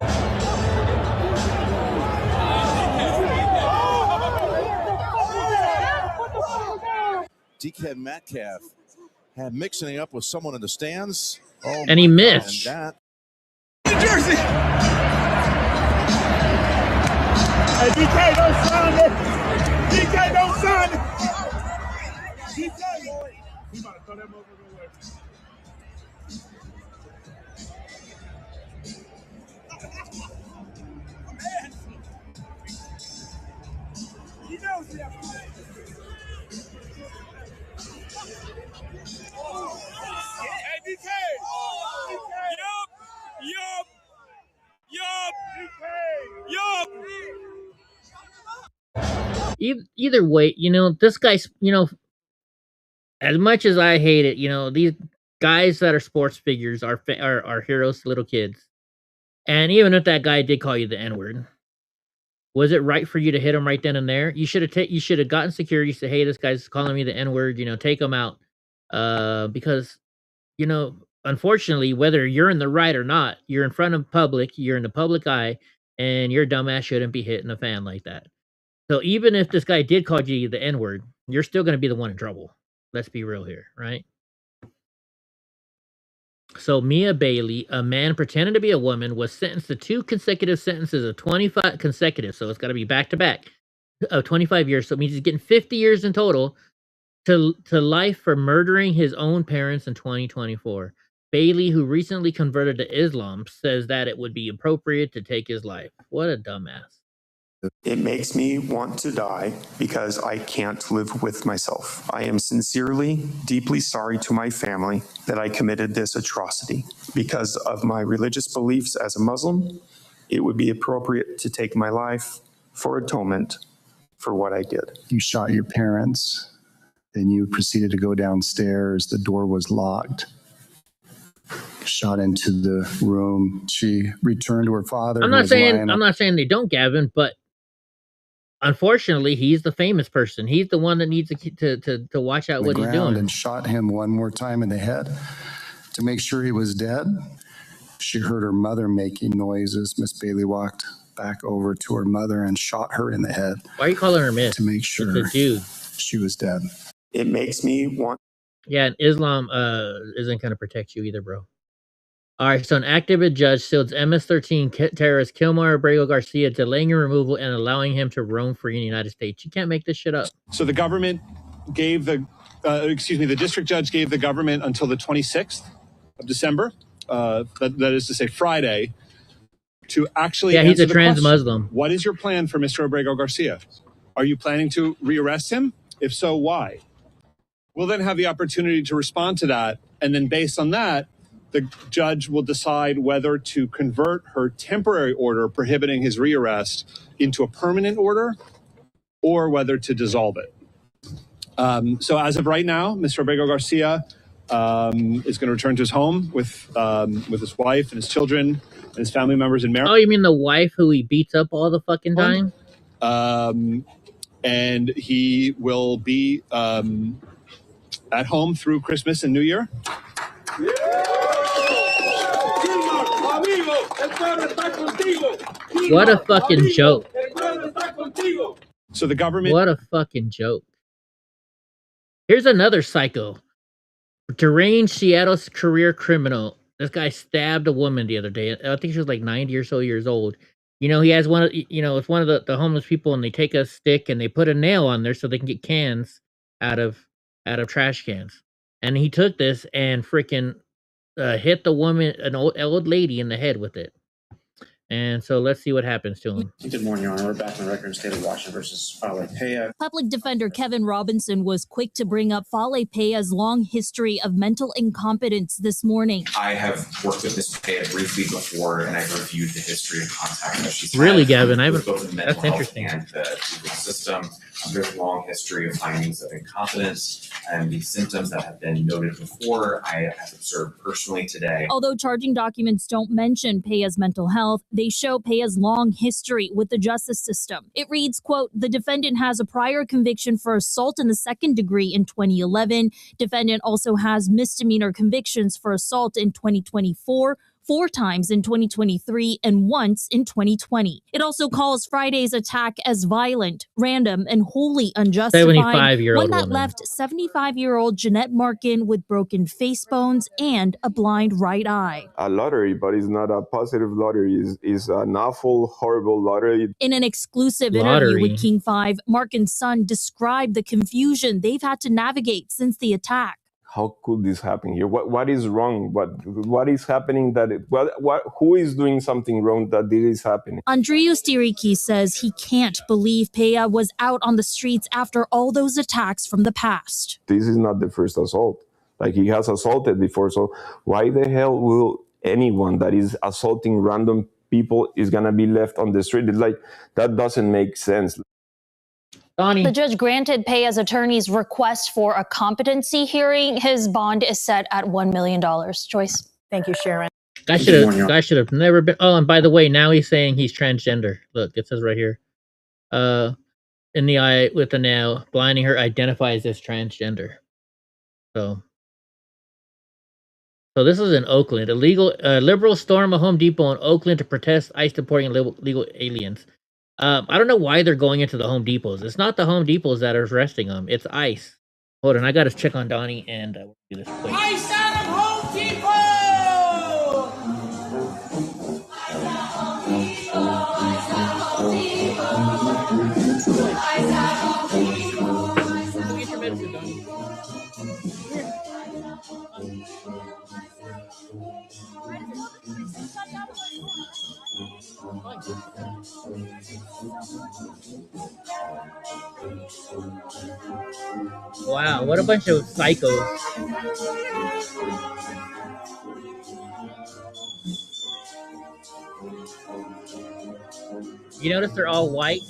Speaker 11: DK Metcalf had mixing up with someone in the stands. Oh,
Speaker 6: and he missed.
Speaker 11: And
Speaker 7: Jersey! Hey, DK, don't sign it! DK, don't sign it! DK! He about to throw that motherfucker away. He knows he has to play. Hey, DK!
Speaker 6: Yup! Either way, this guy's, as much as I hate it, these guys that are sports figures are heroes to little kids. And even if that guy did call you the N-word, was it right for you to hit him right then and there? You should have gotten security, say, hey, this guy's calling me the N-word, take him out. Because, unfortunately, whether you're in the right or not, you're in front of public, you're in the public eye, and your dumbass shouldn't be hitting a fan like that. So even if this guy did call you the N-word, you're still going to be the one in trouble. Let's be real here, right? So Mia Bailey, a man pretending to be a woman, was sentenced to 2 consecutive sentences of 25 consecutive. So it's got to be back to back of 25 years. So it means he's getting 50 years in total to life for murdering his own parents in 2024. Bailey, who recently converted to Islam, says that it would be appropriate to take his life. What a dumbass.
Speaker 12: It makes me want to die because I can't live with myself. I am sincerely, deeply sorry to my family that I committed this atrocity. Because of my religious beliefs as a Muslim, it would be appropriate to take my life for atonement for what I did.
Speaker 13: You shot your parents, then you proceeded to go downstairs. The door was locked. Shot into the room. She returned to her father.
Speaker 6: I'm not saying they don't, Gavin, but unfortunately, he's the famous person. He's the one that needs to watch out what he's doing.
Speaker 13: And shot him one more time in the head to make sure he was dead. She heard her mother making noises. Miss Bailey walked back over to her mother and shot her in the head.
Speaker 6: Why are you calling her Miss?
Speaker 13: To make sure
Speaker 6: it's a dude.
Speaker 13: She was dead.
Speaker 12: It makes me want.
Speaker 6: Yeah, and Islam isn't going to protect you either, bro. All right, so an activist judge sued MS-13 terrorist Kilmar Abrego Garcia, delaying your removal and allowing him to roam free in the United States. You can't make this shit up.
Speaker 14: So the government gave the district judge gave the government until the 26th of December, that is to say Friday, to actually
Speaker 6: he's a trans
Speaker 14: question.
Speaker 6: Muslim.
Speaker 14: What is your plan for Mr. Abrego Garcia? Are you planning to rearrest him? If so, why? We'll then have the opportunity to respond to that, and then based on that, the judge will decide whether to convert her temporary order prohibiting his rearrest into a permanent order or whether to dissolve it. So as of right now, Mr. Abrego Garcia is going to return to his home with his wife and his children and his family members in Maryland.
Speaker 6: Oh, you mean the wife who he beats up all the fucking time?
Speaker 14: And he will be at home through Christmas and New Year.
Speaker 6: What a fucking joke.
Speaker 14: So the government...
Speaker 6: What a fucking joke. Here's another psycho. Deranged Seattle's career criminal. This guy stabbed a woman the other day. I think she was like 90 or so years old. You know, he has one of, it's one of the homeless people, and they take a stick and they put a nail on there so they can get cans out of trash cans. And he took this and freaking hit the woman, an old lady, in the head with it. And so let's see what happens to him.
Speaker 15: Good morning, Your Honor. We're back in the record in State of Washington versus Fale Pea.
Speaker 25: Public Defender Kevin Robinson was quick to bring up Fale Pea's long history of mental incompetence this morning.
Speaker 17: I have worked with Ms. Pea briefly before, and I've reviewed the history and contact that she's
Speaker 6: Really,
Speaker 17: had
Speaker 6: Gavin?
Speaker 17: with both the mental
Speaker 6: That's
Speaker 17: health
Speaker 6: interesting.
Speaker 17: and the legal system. There's a long history of findings of incompetence and the symptoms that have been noted before. I have observed personally today.
Speaker 25: Although charging documents don't mention Pea's mental health, they show Pea's long history with the justice system. It reads, quote, the defendant has a prior conviction for assault in the second degree in 2011. Defendant also has misdemeanor convictions for assault in 2024, 4 times in 2023, and once in 2020. It also calls Friday's attack as violent, random, and wholly unjustified.
Speaker 6: 75-year-old
Speaker 25: one that
Speaker 6: woman.
Speaker 25: left 75-year-old Jeanette Markin with broken face bones and a blind right eye.
Speaker 26: A lottery, but it's not a positive lottery. It's an awful, horrible lottery.
Speaker 25: In an exclusive interview with King 5, Markin's son described the confusion they've had to navigate since the attack.
Speaker 26: How could this happen here? What is wrong? What is happening who is doing something wrong that this is happening?
Speaker 25: Andriy Ustiriki says he can't believe Pea was out on the streets after all those attacks from the past.
Speaker 26: This is not the first assault. Like, he has assaulted before, so why the hell will anyone that is assaulting random people is gonna be left on the street? It's like, that doesn't make sense.
Speaker 6: Donnie.
Speaker 27: The judge granted Pea's attorney's request for a competency hearing. His bond is set at $1 million. Joyce.
Speaker 23: Thank you, Sharon.
Speaker 6: Guy should have never been. Oh, and by the way, now he's saying he's transgender. Look, it says right here. In the eye with a nail, blinding her, identifies as transgender. So this is in Oakland. Liberals storm a Home Depot in Oakland to protest ICE deporting illegal aliens. I don't know why they're going into the Home Depots. It's not the Home Depots that are arresting them. It's ICE. Hold on, I got to check on Donnie and we'll do this quick.
Speaker 2: ICE out of Home Depot!
Speaker 6: Get your medicine, Donnie. Wow, what a bunch of psychos. You notice they're all white?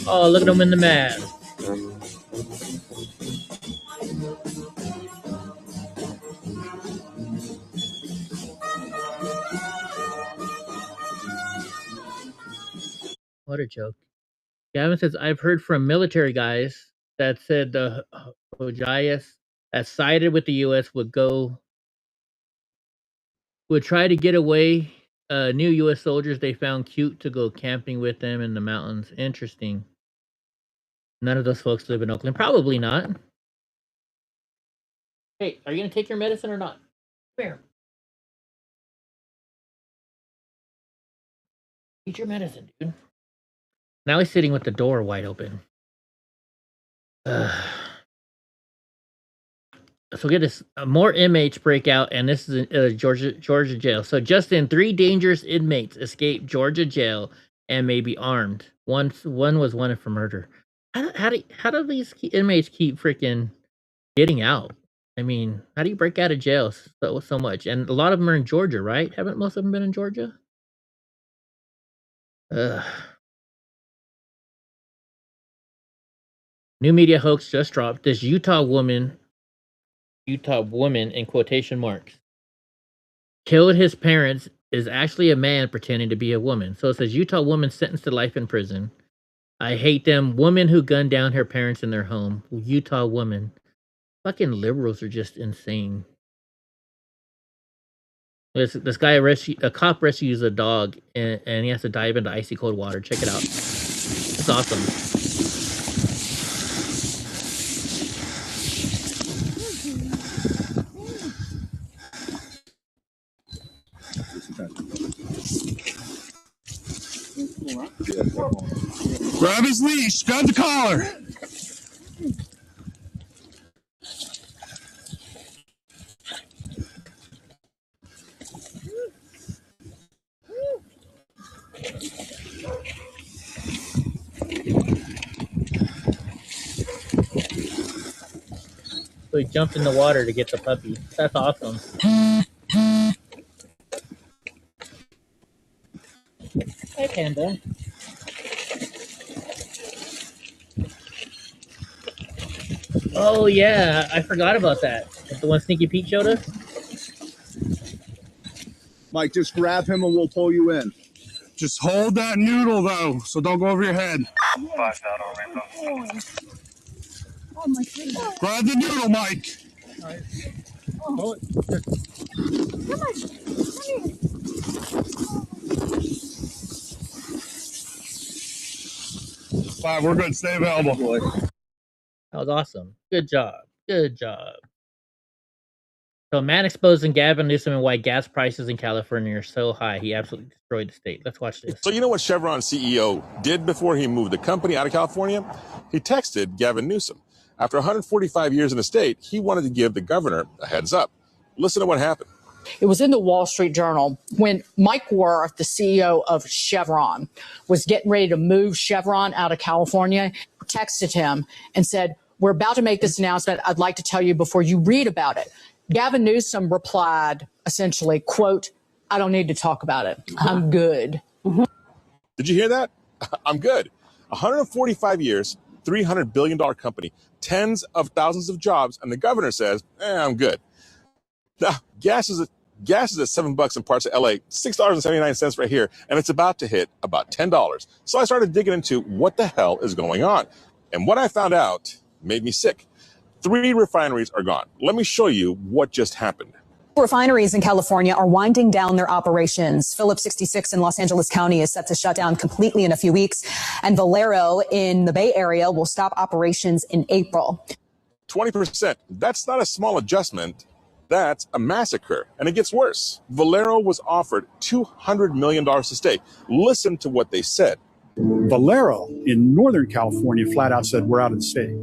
Speaker 6: Oh, look at them in the mask. What a joke. Gavin says, I've heard from military guys that said the Hojaiyas that sided with the U.S. would try to get away new U.S. soldiers they found cute to go camping with them in the mountains. Interesting. None of those folks live in Oakland. Probably not. Hey, are you going to take your medicine or not? Come here. Eat your medicine, dude. Now he's sitting with the door wide open. So get this, more inmates break out, and this is in Georgia jail. So just in 3 dangerous inmates escaped Georgia jail and may be armed. One was wanted for murder. How do these inmates keep freaking getting out? I mean, how do you break out of jail so much? And a lot of them are in Georgia, right? Haven't most of them been in Georgia? New media hoax just dropped. This Utah woman in quotation marks, killed his parents is actually a man pretending to be a woman. So it says Utah woman sentenced to life in prison. I hate them. Woman who gunned down her parents in their home. Utah woman. Fucking liberals are just insane. This guy a cop rescues a dog and he has to dive into icy cold water. Check it out. It's awesome.
Speaker 7: Grab his leash. Grab the collar.
Speaker 6: So he jumped in the water to get the puppy. That's awesome. Hey, Panda. Oh, yeah. I forgot about that. That's the one Sneaky Pete showed us?
Speaker 7: Mike, just grab him and we'll pull you in. Just hold that noodle, though, so don't go over your head.
Speaker 2: Oh my goodness.
Speaker 7: Grab the noodle, Mike.
Speaker 2: Oh. Come on.
Speaker 7: Fine, we're good. Stay available.
Speaker 6: That was awesome. Good job. Good job. So, man exposing Gavin Newsom and why gas prices in California are so high. He absolutely destroyed the state. Let's watch this.
Speaker 3: So you know what Chevron CEO did before he moved the company out of California? He texted Gavin Newsom. After 145 years in the state, he wanted to give the governor a heads up. Listen to what happened.
Speaker 4: It was in the Wall Street Journal when Mike Wirth, the CEO of Chevron, was getting ready to move Chevron out of California, texted him and said, "We're about to make this announcement. I'd like to tell you before you read about it." Gavin Newsom replied essentially, quote, "I don't need to talk about it. I'm good."
Speaker 3: Did you hear that? I'm good. 145 years, $300 billion company, tens of thousands of jobs, and the governor says, I'm good. Now, gas is at $7 in parts of LA, $6.79 right here, and it's about to hit about $10. So I started digging into what the hell is going on. And what I found out made me sick. 3 refineries are gone. Let me show you what just happened.
Speaker 16: Refineries in California are winding down their operations. Phillips 66 in Los Angeles County is set to shut down completely in a few weeks, and Valero in the Bay Area will stop operations in April.
Speaker 3: 20%. That's not a small adjustment. That's a massacre. And it gets worse. Valero was offered $200 million to stay. Listen to what they said.
Speaker 18: Valero in Northern California flat out said, we're out of the state.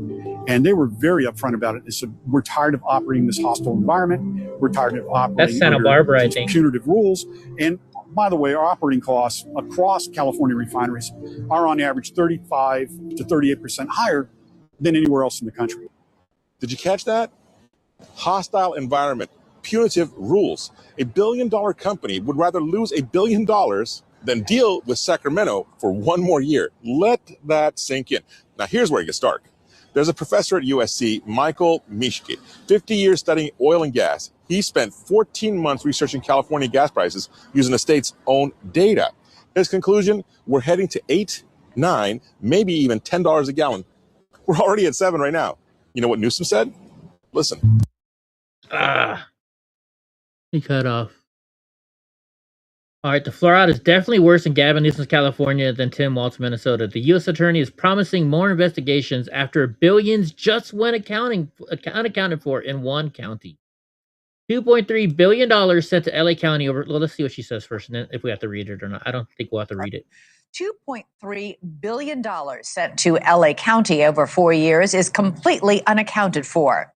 Speaker 18: And they were very upfront about it. They said, we're tired of operating this hostile environment. We're tired of operating
Speaker 6: That's Santa Barbara, I think.
Speaker 18: Punitive rules. And By the way, our operating costs across California refineries are on average 35 to 38% higher than anywhere else in the country.
Speaker 3: Did you catch that? Hostile environment, punitive rules. $1 billion company would rather lose $1 billion than deal with Sacramento for one more year. Let that sink in. Now, here's where it gets dark. There's a professor at USC, Michael Mischke, 50 years studying oil and gas. He spent 14 months researching California gas prices using the state's own data. His conclusion, we're heading to $8, $9, maybe even $10 a gallon. We're already at $7 right now. You know what Newsom said? Listen.
Speaker 6: He cut off. All right, the fluoride is definitely worse in Gavin Newsom's California than Tim Walt's Minnesota. The U.S. attorney is promising more investigations after billions just went unaccounted for in one county. $2.3 billion sent to LA County over. Well, let's see what she says first, and then if we have to read it or not. I don't think we'll have to read it.
Speaker 1: $2.3 billion sent to LA County over 4 years is completely unaccounted for.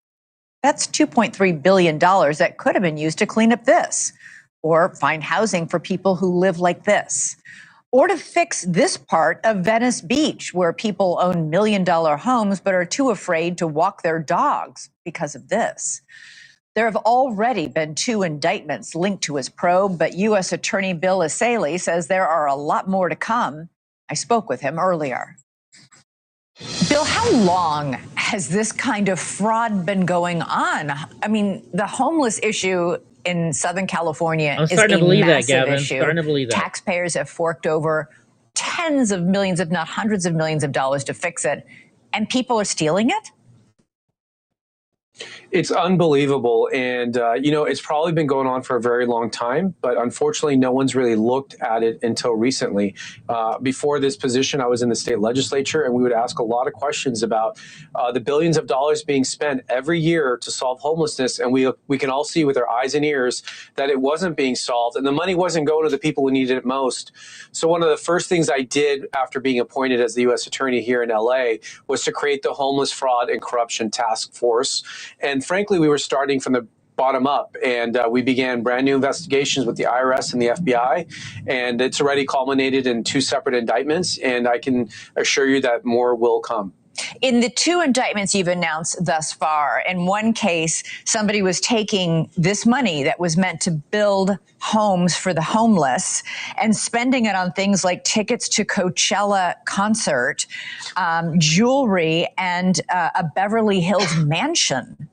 Speaker 1: That's $2.3 billion that could have been used to clean up this, or find housing for people who live like this, or to fix this part of Venice Beach, where people own $1 million homes but are too afraid to walk their dogs because of this. There have already been 2 indictments linked to his probe, but U.S. Attorney Bill Essayli says there are a lot more to come. I spoke with him earlier. Bill, how long has this kind of fraud been going on? I mean, the homeless issue in Southern California is a massive issue.
Speaker 6: Starting to believe that.
Speaker 1: Taxpayers have forked over tens of millions, if not hundreds of millions of dollars to fix it, and people are stealing it?
Speaker 5: It's unbelievable. And, it's probably been going on for a very long time, but unfortunately, no one's really looked at it until recently. Before this position, I was in the state legislature, and we would ask a lot of questions about the billions of dollars being spent every year to solve homelessness. And we can all see with our eyes and ears that it wasn't being solved, and the money wasn't going to the people who needed it most. So one of the first things I did after being appointed as the U.S. attorney here in L.A. was to create the Homeless Fraud and Corruption Task Force. And frankly, we were starting from the bottom up, and we began brand new investigations with the IRS and the FBI, and it's already culminated in 2 separate indictments, and I can assure you that more will come.
Speaker 1: In the 2 indictments you've announced thus far, in one case, somebody was taking this money that was meant to build homes for the homeless and spending it on things like tickets to Coachella concert, jewelry, and a Beverly Hills mansion.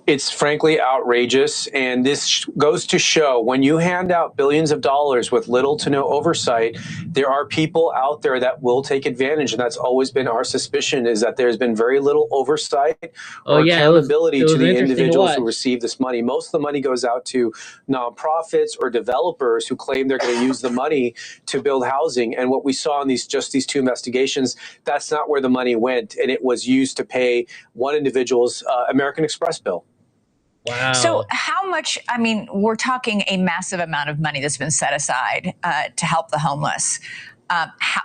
Speaker 5: It's frankly outrageous, and this goes to show when you hand out billions of dollars with little to no oversight, there are people out there that will take advantage, and that's always been our suspicion, is that there's been very little oversight or accountability to the individuals who receive this money. Most of the money goes out to nonprofits or developers who claim they're going to use the money to build housing, and what we saw in these 2 investigations, that's not where the money went, and it was used to pay one individual's American Express bill.
Speaker 6: Wow.
Speaker 1: So how much, we're talking a massive amount of money that's been set aside to help the homeless.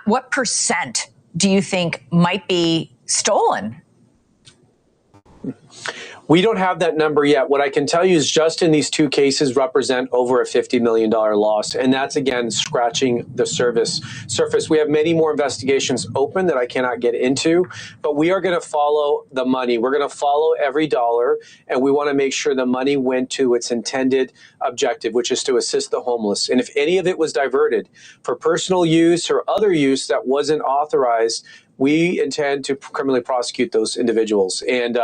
Speaker 1: What percent do you think might be stolen?
Speaker 5: We don't have that number yet. What I can tell you is just in these 2 cases represent over a $50 million loss. And that's, again, scratching the surface. We have many more investigations open that I cannot get into, but we are going to follow the money. We're going to follow every dollar, and we want to make sure the money went to its intended objective, which is to assist the homeless. And if any of it was diverted for personal use or other use that wasn't authorized, we intend to criminally prosecute those individuals. And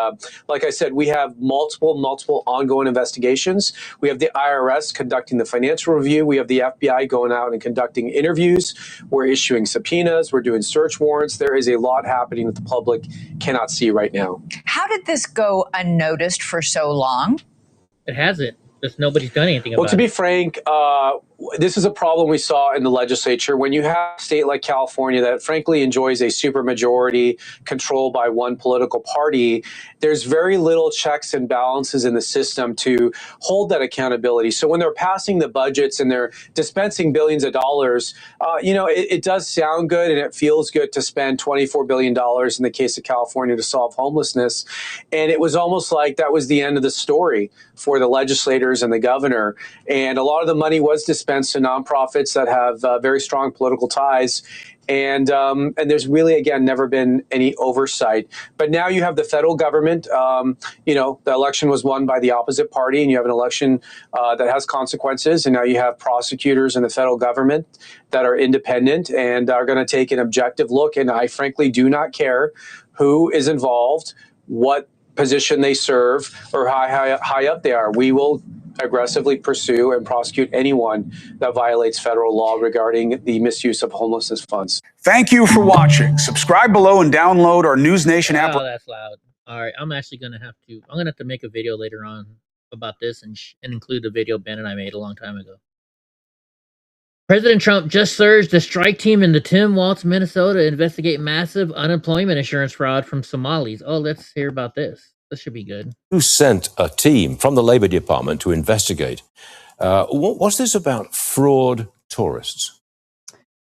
Speaker 5: like I said, we have multiple ongoing investigations. We have the IRS conducting the financial review. We have the FBI going out and conducting interviews. We're issuing subpoenas. We're doing search warrants. There is a lot happening that the public cannot see right now.
Speaker 1: How did this go unnoticed for so long?
Speaker 6: It hasn't. Just nobody's done anything about it.
Speaker 5: Well, to be frank, this is a problem we saw in the legislature. When you have a state like California that frankly enjoys a supermajority controlled by one political party, there's very little checks and balances in the system to hold that accountability. So when they're passing the budgets and they're dispensing billions of dollars, it does sound good and it feels good to spend $24 billion in the case of California to solve homelessness. And it was almost like that was the end of the story for the legislators and the governor. And a lot of the money was dispensed to nonprofits that have very strong political ties. And there's really, again, never been any oversight. But now you have the federal government. The election was won by the opposite party, and you have an election that has consequences. And now you have prosecutors in the federal government that are independent and are going to take an objective look. And I frankly do not care who is involved, what position they serve, or how high up they are. We will aggressively pursue and prosecute anyone that violates federal law regarding the misuse of homelessness funds.
Speaker 8: Thank you for watching. Subscribe below and download our News Nation app.
Speaker 6: Oh, that's loud. All right, I'm actually gonna have to make a video later on about this and include the video Ben and I made a long time ago. President Trump just surged the strike team in the Tim Walz, Minnesota, to investigate massive unemployment insurance fraud from Somalis. Oh, let's hear about this. This should be good.
Speaker 10: Who sent a team from the Labor Department to investigate? What's this about fraud tourists?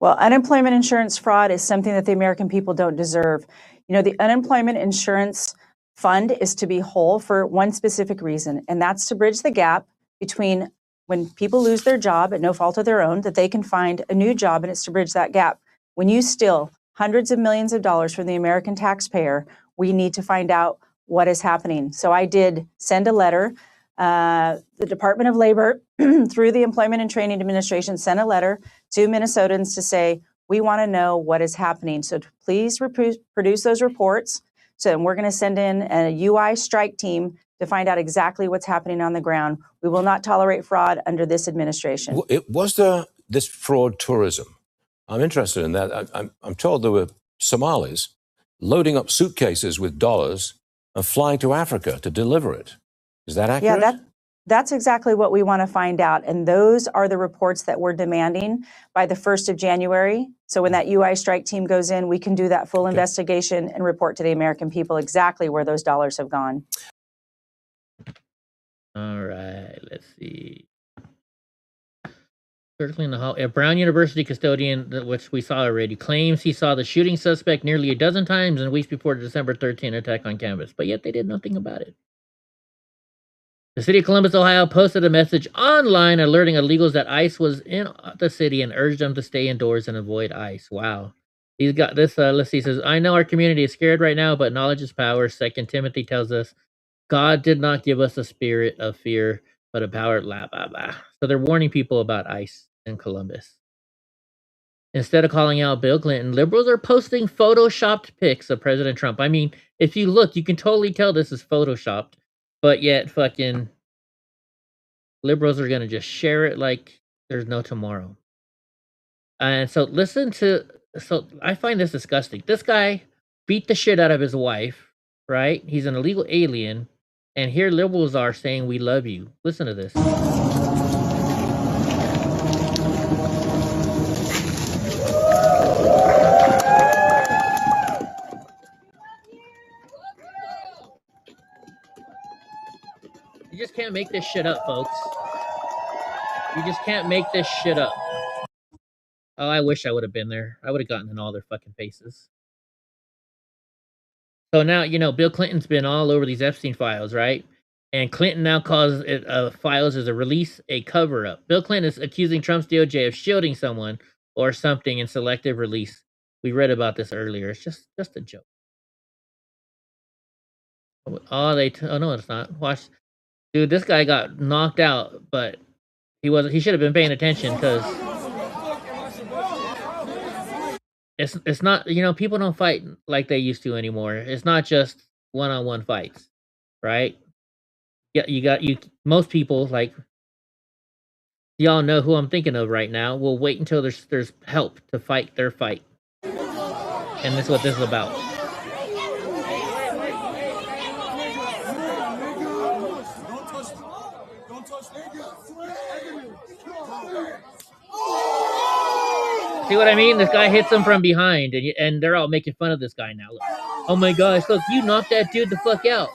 Speaker 19: Well, unemployment insurance fraud is something that the American people don't deserve. The unemployment insurance fund is to be whole for one specific reason, and that's to bridge the gap between when people lose their job at no fault of their own, that they can find a new job, and it's to bridge that gap. When you steal hundreds of millions of dollars from the American taxpayer, we need to find out what is happening. So I did send a letter. The Department of Labor, through the Employment and Training Administration, sent a letter to Minnesotans to say, we want to know what is happening. So please produce those reports. So we're going to send in a UI strike team to find out exactly what's happening on the ground. We will not tolerate fraud under this administration.
Speaker 10: Was there this fraud tourism? I'm interested in that. I'm told there were Somalis loading up suitcases with dollars and flying to Africa to deliver it. Is that accurate?
Speaker 19: Yeah, that's exactly what we want to find out. And those are the reports that we're demanding by the 1st of January. So when that UI strike team goes in, we can do that full investigation and report to the American people exactly where those dollars have gone.
Speaker 6: All right, let's see. Circling the hall, a Brown University custodian, which we saw already, claims he saw the shooting suspect nearly a dozen times in weeks before the December 13 attack on campus, but yet they did nothing about it. The city of Columbus, Ohio, posted a message online alerting illegals that ICE was in the city and urged them to stay indoors and avoid ICE. Wow. He's got this, let's see, says, I know our community is scared right now, but knowledge is power. 2 Timothy tells us, God did not give us a spirit of fear, but a power, blah, blah, blah. So they're warning people about ICE in Columbus. Instead of calling out Bill Clinton, liberals are posting photoshopped pics of President Trump. I mean, if you look, you can totally tell this is photoshopped, but yet fucking liberals are going to just share it like there's no tomorrow. And so I find this disgusting. This guy beat the shit out of his wife, right? He's an illegal alien. And here liberals are saying, we love you. Listen to this. You just can't make this shit up, folks. You just can't make this shit up. Oh, I wish I would have been there. I would have gotten in all their fucking faces. So now, Bill Clinton's been all over these Epstein files, right? And Clinton now calls it files as a release, a cover-up. Bill Clinton is accusing Trump's DOJ of shielding someone or something in selective release. We read about this earlier. It's just a joke. Oh, no, it's not. Watch. Dude, this guy got knocked out, but he should have been paying attention because it's not, people don't fight like they used to anymore. It's not just one-on-one fights, right? Yeah, most people, like, y'all know who I'm thinking of right now, will wait until there's help to fight their fight. And that's what this is about. See what I mean? This guy hits him from behind, and they're all making fun of this guy now. Look. Oh my gosh, look, you knocked that dude the fuck out.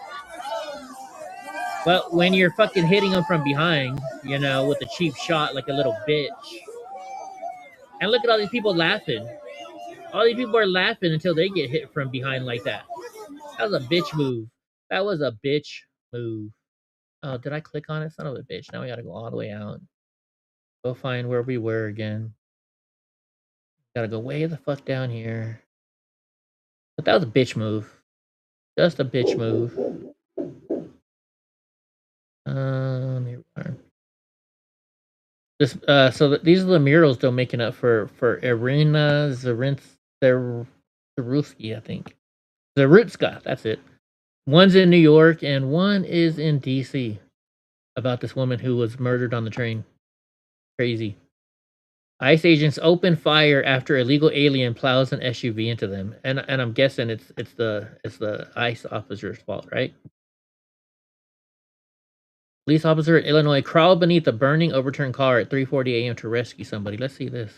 Speaker 6: But when you're fucking hitting him from behind, you know, with a cheap shot like a little bitch. And look at all these people laughing. All these people are laughing until they get hit from behind like that. That was a bitch move. That was a bitch move. Oh, did I click on it? Son of a bitch. Now we gotta go all the way out. Go find where we were again. Gotta go way the fuck down here. But that was a bitch move. Just a bitch move. Here we are. This, these are the murals they're making up for Irina Zarutski, I think. Zarutska, that's it. One's in New York and one is in DC. About this woman who was murdered on the train. Crazy. ICE agents open fire after illegal alien plows an SUV into them, and I'm guessing it's the ICE officer's fault, right? Police officer in Illinois crawled beneath a burning overturned car at 3:40 a.m. to rescue somebody. Let's see this.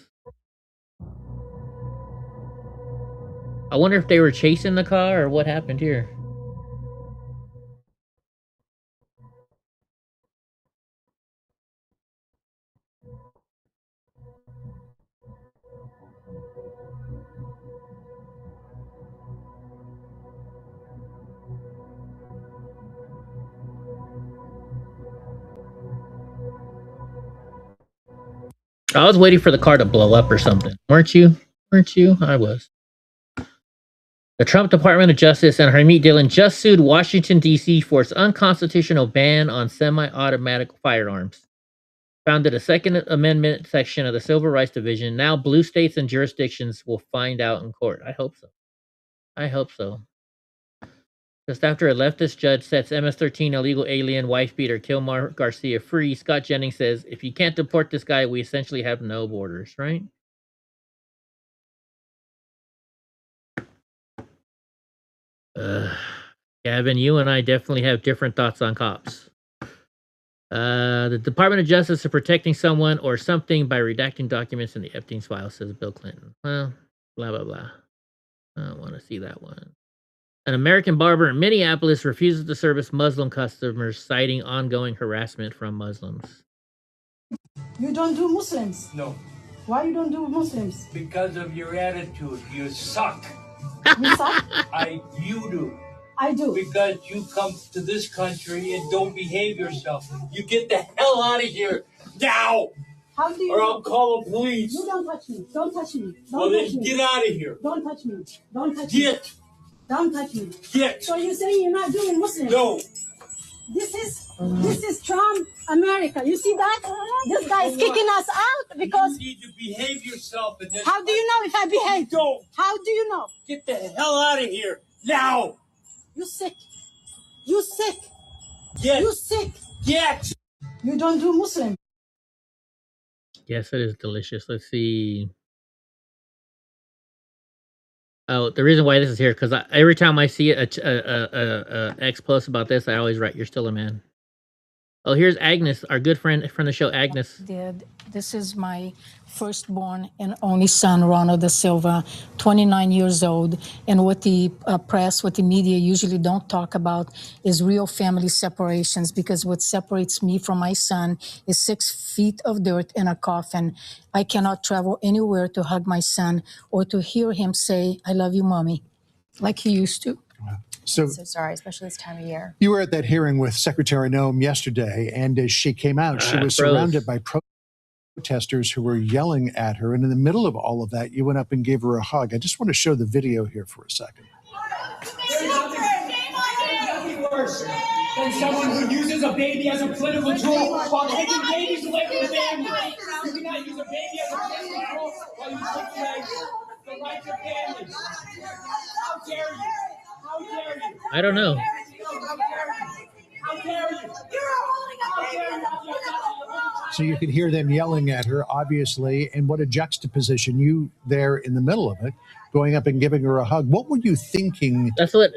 Speaker 6: I wonder if they were chasing the car or what happened here. I was waiting for the car to blow up or something. Weren't you? Weren't you? I was. The Trump Department of Justice and Harmeet Dillon just sued Washington, D.C. for its unconstitutional ban on semi-automatic firearms. Found that a Second Amendment section of the Civil Rights Division. Now blue states and jurisdictions will find out in court. I hope so. I hope so. Just after a leftist judge sets MS-13 illegal alien wife beater Kilmar Garcia free, Scott Jennings says, if you can't deport this guy, we essentially have no borders, right? Gavin, you and I definitely have different thoughts on cops. The Department of Justice is protecting someone or something by redacting documents in the Epstein's file, says Bill Clinton. Well, blah, blah, blah. I don't want to see that one. An American barber in Minneapolis refuses to service Muslim customers, citing ongoing harassment from Muslims.
Speaker 2: You don't do Muslims.
Speaker 9: No.
Speaker 2: Why you don't do Muslims?
Speaker 9: Because of your attitude. You suck.
Speaker 2: You suck?
Speaker 9: You do.
Speaker 2: I do.
Speaker 9: Because you come to this country and don't behave yourself. You get the hell out of here now.
Speaker 2: How do you?
Speaker 9: Or I'll call the police.
Speaker 2: You don't touch me. Don't touch me. Don't
Speaker 9: Well,
Speaker 2: touch
Speaker 9: then
Speaker 2: me.
Speaker 9: get out of here.
Speaker 2: Don't touch me. Don't touch me.
Speaker 9: Get.
Speaker 2: Don't touch me.
Speaker 9: Get.
Speaker 2: So you're saying you're not doing Muslims?
Speaker 9: No.
Speaker 2: This is Trump America. You see that? This guy is kicking us out because.
Speaker 9: You need to behave yourself. In this
Speaker 2: How do you know if I behave?
Speaker 9: Don't.
Speaker 2: How do you know?
Speaker 9: Get the hell out of here now.
Speaker 2: You sick. You sick.
Speaker 9: Get.
Speaker 2: You sick.
Speaker 9: Get.
Speaker 2: You don't do Muslim.
Speaker 6: Yes, it is delicious. Let's see. Oh, the reason why this is here, because every time I see a X post about this, I always write, "You're still a man." Oh, here's Agnes, our good friend from the show, Agnes.
Speaker 11: This is my firstborn and only son, Ronald da Silva, 29 years old. And what the press, what the media usually don't talk about is real family separations, because what separates me from my son is 6 feet of dirt in a coffin. I cannot travel anywhere to hug my son or to hear him say, "I love you, Mommy," like he used to.
Speaker 13: So
Speaker 11: sorry, especially this time of year.
Speaker 13: you were at that hearing with Secretary Noem yesterday, and as she came out, she was surrounded by protesters who were yelling at her. And in the middle of all of that, you went up and gave her a hug. I just want to show the video here for a second.
Speaker 9: There's nothing worse than someone who uses a baby as a political tool while taking babies away from the family. You cannot use a baby as a political tool while you take away the rights of families. How dare you? How dare you?
Speaker 6: I don't know.
Speaker 9: How dare you? How dare you?
Speaker 13: So you could hear them yelling at her, obviously, and what a juxtaposition, you there in the middle of it, going up and giving her a hug. What were you thinking?
Speaker 6: That's what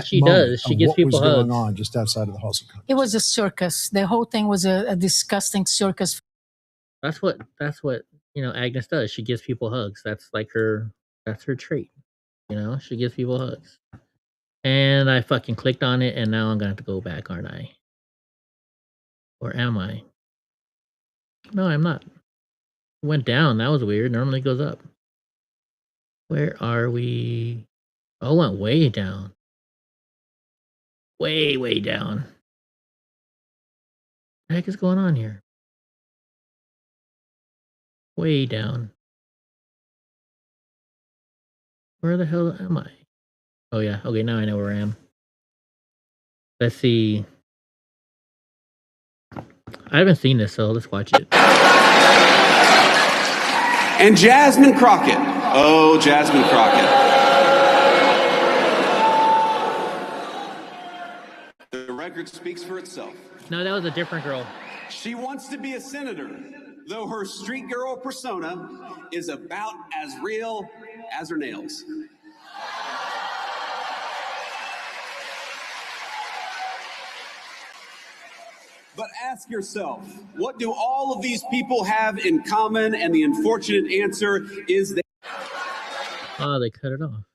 Speaker 6: she does. She gives people
Speaker 13: hugs. What was
Speaker 6: hugs.
Speaker 13: going on just outside of the Halls of Congress?
Speaker 11: It was a circus. The whole thing was a disgusting circus.
Speaker 6: That's what Agnes does. She gives people hugs. That's like that's her trait. She gives people hugs. And I fucking clicked on it, and now I'm gonna have to go back, aren't I? Or am I? No, I'm not. It went down. That was weird. Normally it goes up. Where are we? Oh, it went way down. Way, way down. What the heck is going on here? Way down. Where the hell am I? Oh yeah, okay, now I know where I am. Let's see. I haven't seen this, so let's watch it.
Speaker 12: And Jasmine Crockett. Oh, Jasmine Crockett. The record speaks for itself.
Speaker 6: No, that was a different girl.
Speaker 12: She wants to be a senator, though her street girl persona is about as real as her nails. But ask yourself, what do all of these people have in common? And the unfortunate answer is
Speaker 6: Oh, they cut it off.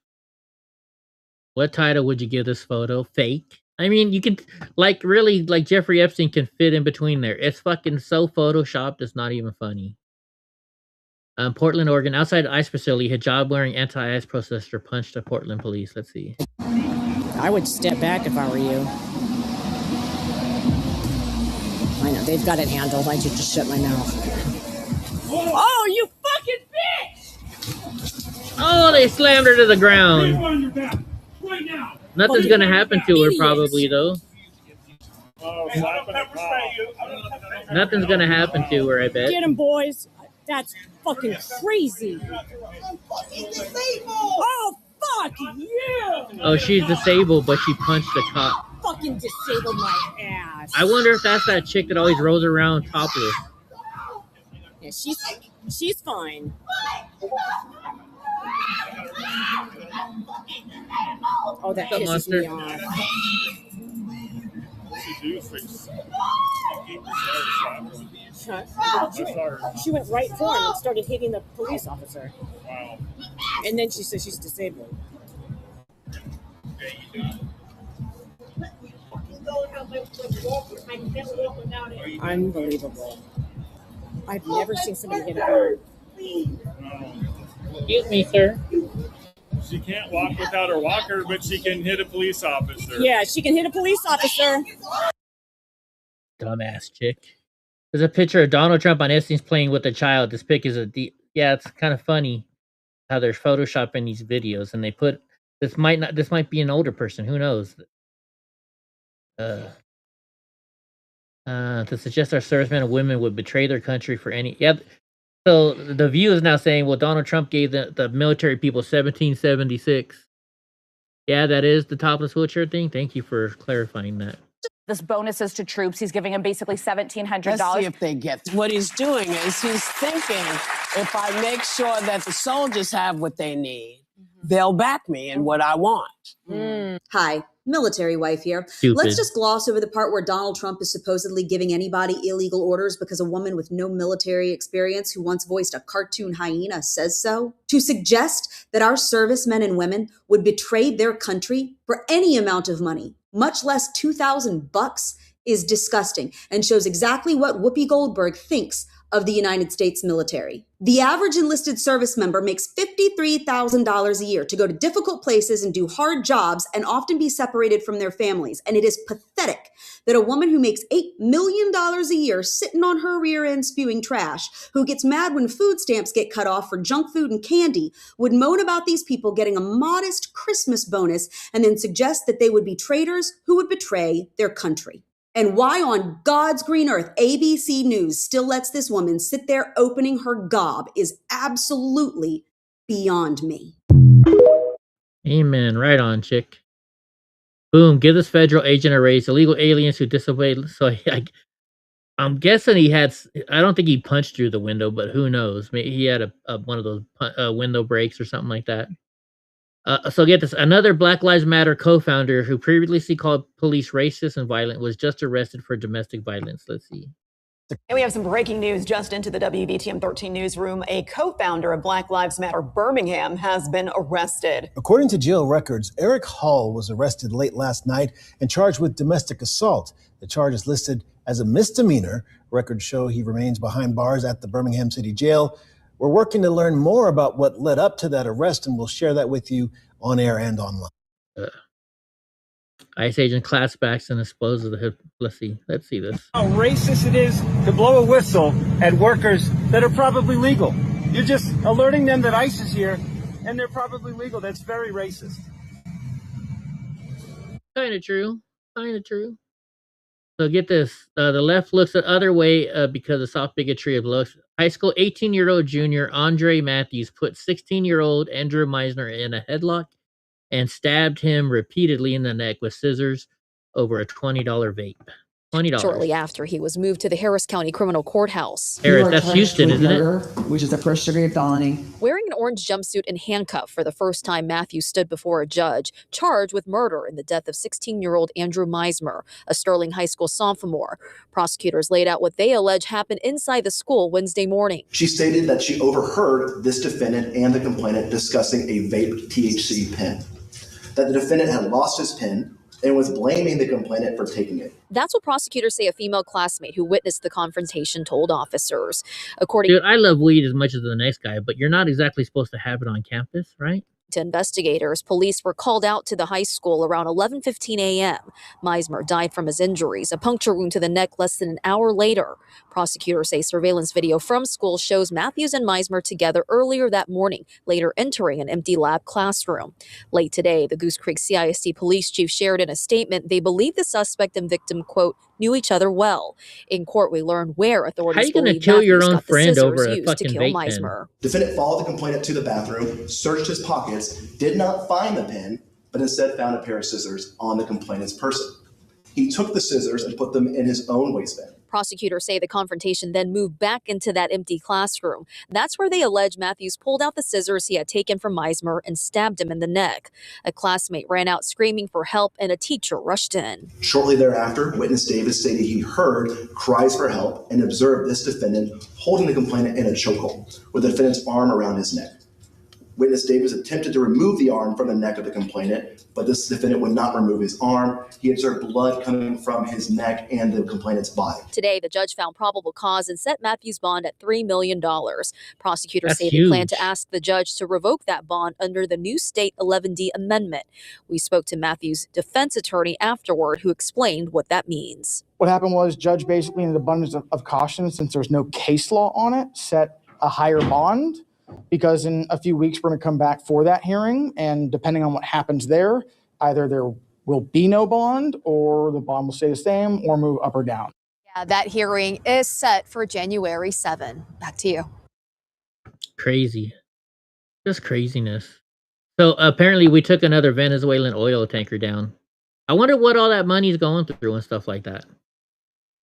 Speaker 6: What title would you give this photo? Fake? I mean, you could, really, Jeffrey Epstein can fit in between there. It's fucking so photoshopped, it's not even funny. Portland, Oregon, outside ICE facility, hijab-wearing anti-ICE protester punched a Portland police. Let's see.
Speaker 14: I would step back if I were you. I know, they've got it handled. I should just shut my mouth.
Speaker 2: Oh, you fucking bitch!
Speaker 6: Oh, they slammed her to the ground.
Speaker 7: on your back right now.
Speaker 6: Nothing's gonna happen to her, probably, though. Nothing's gonna happen to her, I bet.
Speaker 14: Get him, boys. That's fucking crazy. Oh, fuck you!
Speaker 6: Oh, she's disabled, but she punched the cop.
Speaker 14: Fucking disabled my ass.
Speaker 6: I wonder if that's that chick that always rolls around topless.
Speaker 14: Yeah, she's fine. Oh, that pisses me off. She went right for him and started hitting the police officer. Wow. And then she says she's disabled. Unbelievable. I've never seen somebody hit a car.
Speaker 6: Excuse me, sir.
Speaker 7: She can't walk without her walker, but she can hit a police officer.
Speaker 14: Yeah, she can hit a police officer.
Speaker 6: Dumbass chick. There's a picture of Donald Trump on Epstein's plane with a child. This pic is yeah, it's kind of funny how they're photoshopping these videos, and they put this might be an older person. Who knows? To suggest our servicemen and women would betray their country for any. Yeah. So the View is now saying, well, Donald Trump gave the military people 1776. Yeah, that is the topless wheelchair thing. Thank you for clarifying that.
Speaker 15: This bonuses to troops. He's giving them basically $1,700.
Speaker 20: Let's see if they get. What he's doing is he's thinking, if I make sure that the soldiers have what they need, they'll back me in what I want.
Speaker 21: Hi, military wife here.
Speaker 6: Stupid.
Speaker 21: Let's just gloss over the part where Donald Trump is supposedly giving anybody illegal orders because a woman with no military experience who once voiced a cartoon hyena says so. To suggest that our servicemen and women would betray their country for any amount of money, much less $2,000, is disgusting and shows exactly what Whoopi Goldberg thinks of the United States military. The average enlisted service member makes $53,000 a year to go to difficult places and do hard jobs and often be separated from their families. And it is pathetic that a woman who makes $8 million a year sitting on her rear end spewing trash, who gets mad when food stamps get cut off for junk food and candy, would moan about these people getting a modest Christmas bonus and then suggest that they would be traitors who would betray their country. And why on God's green earth ABC News still lets this woman sit there opening her gob is absolutely beyond me.
Speaker 6: Amen. Right on, chick. Boom. Give this federal agent a raise. Illegal aliens who disobeyed. So I'm guessing he had. I don't think he punched through the window, but who knows? Maybe he had one of those window breaks or something like that. So get this, another Black Lives Matter co-founder who previously called police racist and violent was just arrested for domestic violence. Let's see.
Speaker 17: And we have some breaking news just into the WVTM 13 newsroom. A co-founder of Black Lives Matter Birmingham has been arrested.
Speaker 22: According to jail records, Eric Hall was arrested late last night and charged with domestic assault. The charge is listed as a misdemeanor. Records show he remains behind bars at the Birmingham City Jail. We're working to learn more about what led up to that arrest, and we'll share that with you on air and online.
Speaker 6: ICE agent claspbacks and exposes the hip. Let's see this.
Speaker 9: How racist it is to blow a whistle at workers that are probably legal. You're just alerting them that ICE is here and they're probably legal. That's very racist.
Speaker 6: Kind of true. So get this. The left looks the other way because of soft bigotry of looks. High school 18-year-old junior Andre Matthews put 16-year-old Andrew Meisner in a headlock and stabbed him repeatedly in the neck with scissors over a $20 vape. $20.
Speaker 23: Shortly after he was moved to the Harris County Criminal Courthouse.
Speaker 6: Harris, that's Houston, isn't it?
Speaker 24: Which is a first-degree felony.
Speaker 23: Wearing an orange jumpsuit and handcuffed for the first time, Matthew stood before a judge, charged with murder in the death of 16-year-old Andrew Meismer, a Sterling High School sophomore. Prosecutors laid out what they allege happened inside the school Wednesday morning.
Speaker 25: She stated that she overheard this defendant and the complainant discussing a vape THC pen, that the defendant had lost his pen and was blaming the complainant for taking it.
Speaker 23: That's what prosecutors say a female classmate who witnessed the confrontation told officers.
Speaker 6: Dude, I love weed as much as the next guy, but you're not exactly supposed to have it on campus, right?
Speaker 23: To investigators, police were called out to the high school around 11:15 a.m. Meismer died from his injuries, a puncture wound to the neck less than an hour later. Prosecutors say surveillance video from school shows Matthews and Meismer together earlier that morning, later entering an empty lab classroom. Late today, the Goose Creek CISD police chief shared in a statement they believe the suspect and victim, quote, knew each other well. In court, we learned where authorities believe
Speaker 6: kill your own
Speaker 23: got the
Speaker 6: friend
Speaker 23: scissors
Speaker 6: over a
Speaker 23: used
Speaker 6: fucking
Speaker 23: to kill
Speaker 6: vape
Speaker 23: Meismer.
Speaker 25: Defendant followed the complainant to the bathroom, searched his pockets, did not find the pen, but instead found a pair of scissors on the complainant's person. He took the scissors and put them in his own waistband.
Speaker 23: Prosecutors say the confrontation then moved back into that empty classroom. That's where they allege Matthews pulled out the scissors he had taken from Meismer and stabbed him in the neck. A classmate ran out screaming for help and a teacher rushed in.
Speaker 25: Shortly thereafter, witness Davis stated he heard cries for help and observed this defendant holding the complainant in a chokehold with the defendant's arm around his neck. Witness Davis attempted to remove the arm from the neck of the complainant, but this defendant would not remove his arm. He observed blood coming from his neck and the complainant's body.
Speaker 23: Today, the judge found probable cause and set Matthews' bond at $3 million. Prosecutors
Speaker 6: That's
Speaker 23: say
Speaker 6: huge.
Speaker 23: they plan to ask the judge to revoke that bond under the new state 11D amendment. We spoke to Matthews' defense attorney afterward, who explained what that means.
Speaker 26: What happened was judge basically, in an abundance of caution, since there's no case law on it, set a higher bond. Because in a few weeks, we're going to come back for that hearing. And depending on what happens there, either there will be no bond or the bond will stay the same or move up or down.
Speaker 23: Yeah, that hearing is set for January 7. Back to you.
Speaker 6: Crazy. Just craziness. So apparently we took another Venezuelan oil tanker down. I wonder what all that money's going through and stuff like that.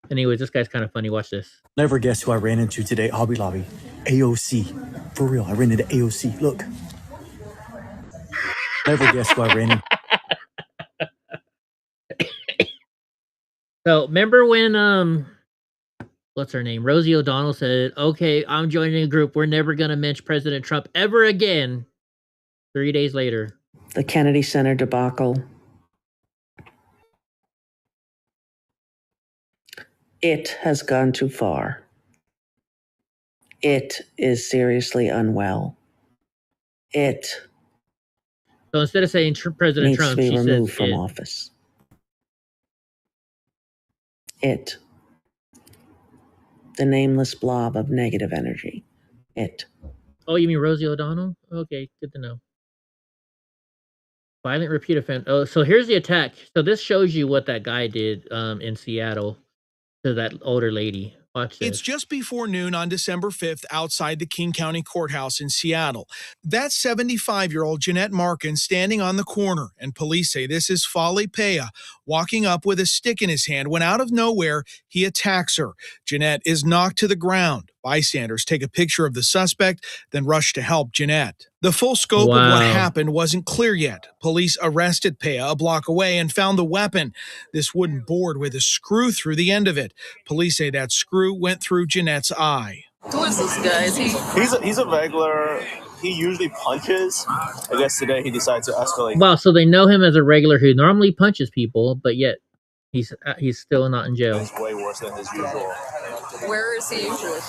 Speaker 6: Anyways, this guy's kind of funny. Watch this.
Speaker 27: Never guess who I ran into today, Hobby Lobby. AOC. For real, I ran into AOC. Look. Never guess who I ran into.
Speaker 6: So remember when what's her name? Rosie O'Donnell said, "Okay, I'm joining a group. We're never gonna mention President Trump ever again." 3 days later.
Speaker 28: The Kennedy Center debacle. It has gone too far. It is seriously unwell. It
Speaker 6: So instead of saying President
Speaker 28: needs
Speaker 6: Trump,
Speaker 28: to be
Speaker 6: she
Speaker 28: removed
Speaker 6: says
Speaker 28: from
Speaker 6: it.
Speaker 28: office. It. The nameless blob of negative energy. It.
Speaker 6: Oh, you mean Rosie O'Donnell? Okay, good to know. Violent repeat offense. Oh, so here's the attack. So this shows you what that guy did in Seattle to that older lady. Watch this.
Speaker 29: It's just before noon on December 5th outside the King County Courthouse in Seattle. That's 75-year-old Jeanette Markin standing on the corner, and police say this is Fali Peya walking up with a stick in his hand when out of nowhere he attacks her. Jeanette is knocked to the ground. Bystanders take a picture of the suspect, then rush to help Jeanette. The full scope of what
Speaker 6: Wow.
Speaker 29: happened wasn't clear yet. Police arrested Peya a block away and found the weapon, this wooden board with a screw through the end of it. Police say that screw went through Jeanette's eye.
Speaker 1: Who is this guy? Is he?
Speaker 3: He's a regular. He usually punches. I guess today he decided to escalate.
Speaker 6: Wow, so they know him as a regular who normally punches people, but yet he's still not in jail.
Speaker 3: It's way worse than his usual.
Speaker 1: Where is he usually?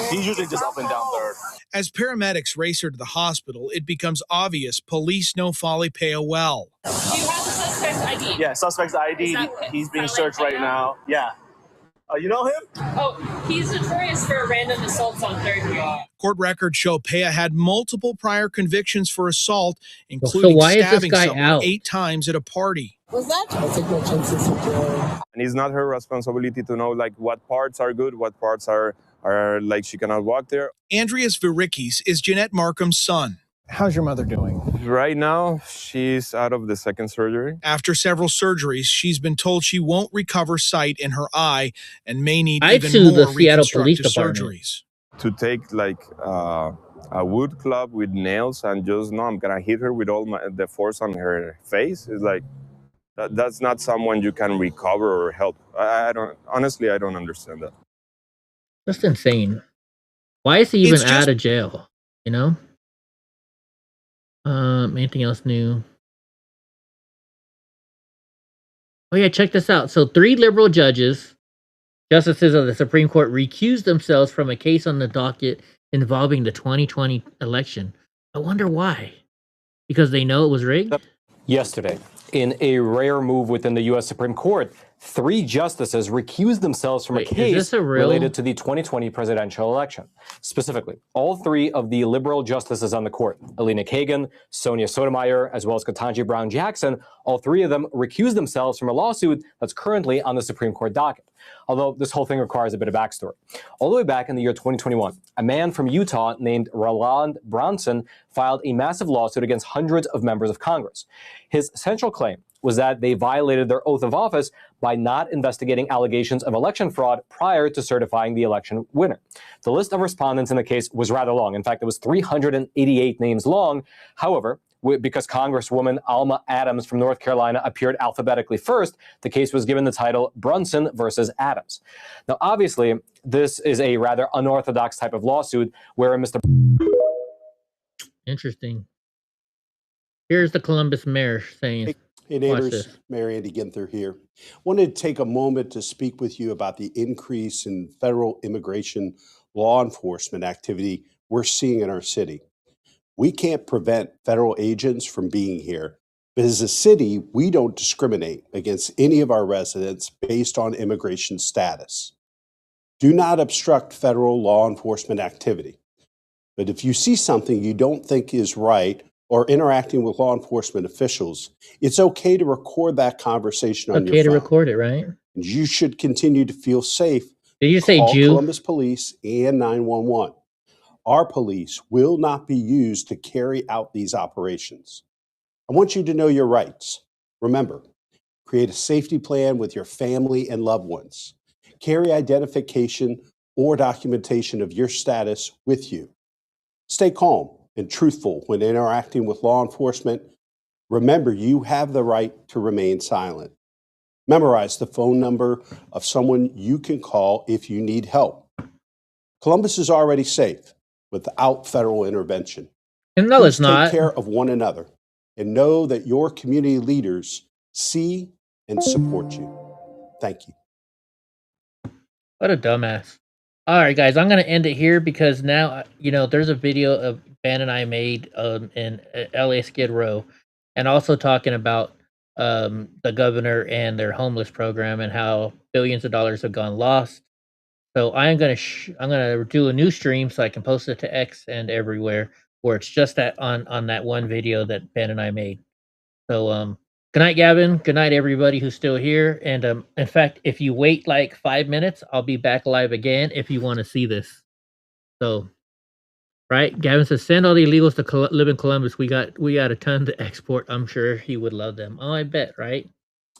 Speaker 3: He's usually just up and down third.
Speaker 29: As paramedics race her to the hospital, it becomes obvious police know Folly Peya well.
Speaker 1: Do you have the suspect's ID?
Speaker 3: Yeah, suspect's ID. He's being searched right now. Yeah. You know him?
Speaker 1: Oh, he's notorious for random assaults on 3rd Street.
Speaker 29: Court records show Peya had multiple prior convictions for assault, including
Speaker 6: why is this
Speaker 29: stabbing
Speaker 6: guy
Speaker 29: someone
Speaker 6: out?
Speaker 29: 8 times at a party.
Speaker 1: Was that?
Speaker 3: I take no chances in jail. And it's not her responsibility to know like what parts are good, what parts are like she cannot walk there.
Speaker 29: Andreas Virikis is Jeanette Markham's son.
Speaker 3: How's your mother doing? Right now, she's out of the second surgery.
Speaker 29: After several surgeries, she's been told she won't recover sight in her eye and may need
Speaker 6: I'd
Speaker 29: even
Speaker 6: sue the
Speaker 29: more
Speaker 6: Seattle Police
Speaker 29: reconstructive
Speaker 6: Department.
Speaker 29: surgeries.
Speaker 3: To take like a wood club with nails and just no, I'm gonna hit her with all the force on her face. It's like that's not someone you can recover or help. I don't honestly, I don't understand that.
Speaker 6: That's insane. Why is he even
Speaker 29: It's just-
Speaker 6: out of jail? You know? Anything else new? Oh yeah, check this out. So 3 liberal justices of the Supreme Court recused themselves from a case on the docket involving the 2020 election. I wonder why. Because they know it was rigged?
Speaker 4: Yesterday, in a rare move within the U.S. Supreme Court, 3 justices recused themselves from
Speaker 6: Wait,
Speaker 4: a
Speaker 6: is
Speaker 4: case
Speaker 6: this a real-
Speaker 4: related to the 2020 presidential election. Specifically, all 3 of the liberal justices on the court, Alina Kagan, Sonia Sotomayor, as well as Ketanji Brown Jackson, all 3 of them recused themselves from a lawsuit that's currently on the Supreme Court docket. Although this whole thing requires a bit of backstory. All the way back in the year 2021, a man from Utah named Roland Bronson filed a massive lawsuit against hundreds of members of Congress. His central claim was that they violated their oath of office by not investigating allegations of election fraud prior to certifying the election winner. The list of respondents in the case was rather long. In fact, it was 388 names long. However, because Congresswoman Alma Adams from North Carolina appeared alphabetically first, the case was given the title Brunson versus Adams. Now, obviously, this is a rather unorthodox type of lawsuit where Mr.
Speaker 6: Interesting. Here's the Columbus mayor saying,
Speaker 5: Hey
Speaker 6: watch
Speaker 5: neighbors,
Speaker 6: this.
Speaker 5: Mary Andy Ginther here. Wanted to take a moment to speak with you about the increase in federal immigration law enforcement activity we're seeing in our city. We can't prevent federal agents from being here, but as a city, we don't discriminate against any of our residents based on immigration status. Do not obstruct federal law enforcement activity. But if you see something you don't think is right or interacting with law enforcement officials, it's okay to record that conversation on
Speaker 6: Okay
Speaker 5: your
Speaker 6: to
Speaker 5: phone.
Speaker 6: record it, right?
Speaker 5: And you should continue to feel safe.
Speaker 6: Did you say
Speaker 5: Call
Speaker 6: Jew?
Speaker 5: Columbus Police and 911. Our police will not be used to carry out these operations. I want you to know your rights. Remember, create a safety plan with your family and loved ones. Carry identification or documentation of your status with you. Stay calm and truthful when interacting with law enforcement. Remember, you have the right to remain silent. Memorize the phone number of someone you can call if you need help. Columbus is already safe without federal intervention.
Speaker 6: And no, it's
Speaker 5: Please
Speaker 6: not.
Speaker 5: Take care of one another and know that your community leaders see and support you. Thank you.
Speaker 6: What a dumbass. All right, guys, I'm going to end it here because now, there's a video of Ben and I made in LA Skid Row and also talking about the governor and their homeless program and how billions of dollars have gone lost. So I'm going to do a new stream so I can post it to X and everywhere where it's just that on that one video that Ben and I made. So good night, Gavin. Good night, everybody who's still here. And in fact, if you wait like 5 minutes, I'll be back live again if you want to see this. So, right? Gavin says, send all the illegals to live in Columbus. We got a ton to export. I'm sure he would love them. Oh, I bet, right?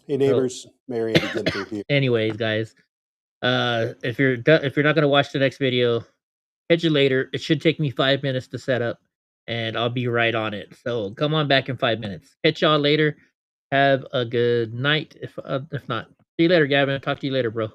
Speaker 5: Hey neighbors, Mary Andy Ginther here.
Speaker 6: Anyways, guys, if you're not going to watch the next video, catch you later. It should take me 5 minutes to set up. and I'll be right on it. So come on back in 5 minutes. Catch y'all later. Have a good night. If not, see you later, Gavin. Talk to you later, bro.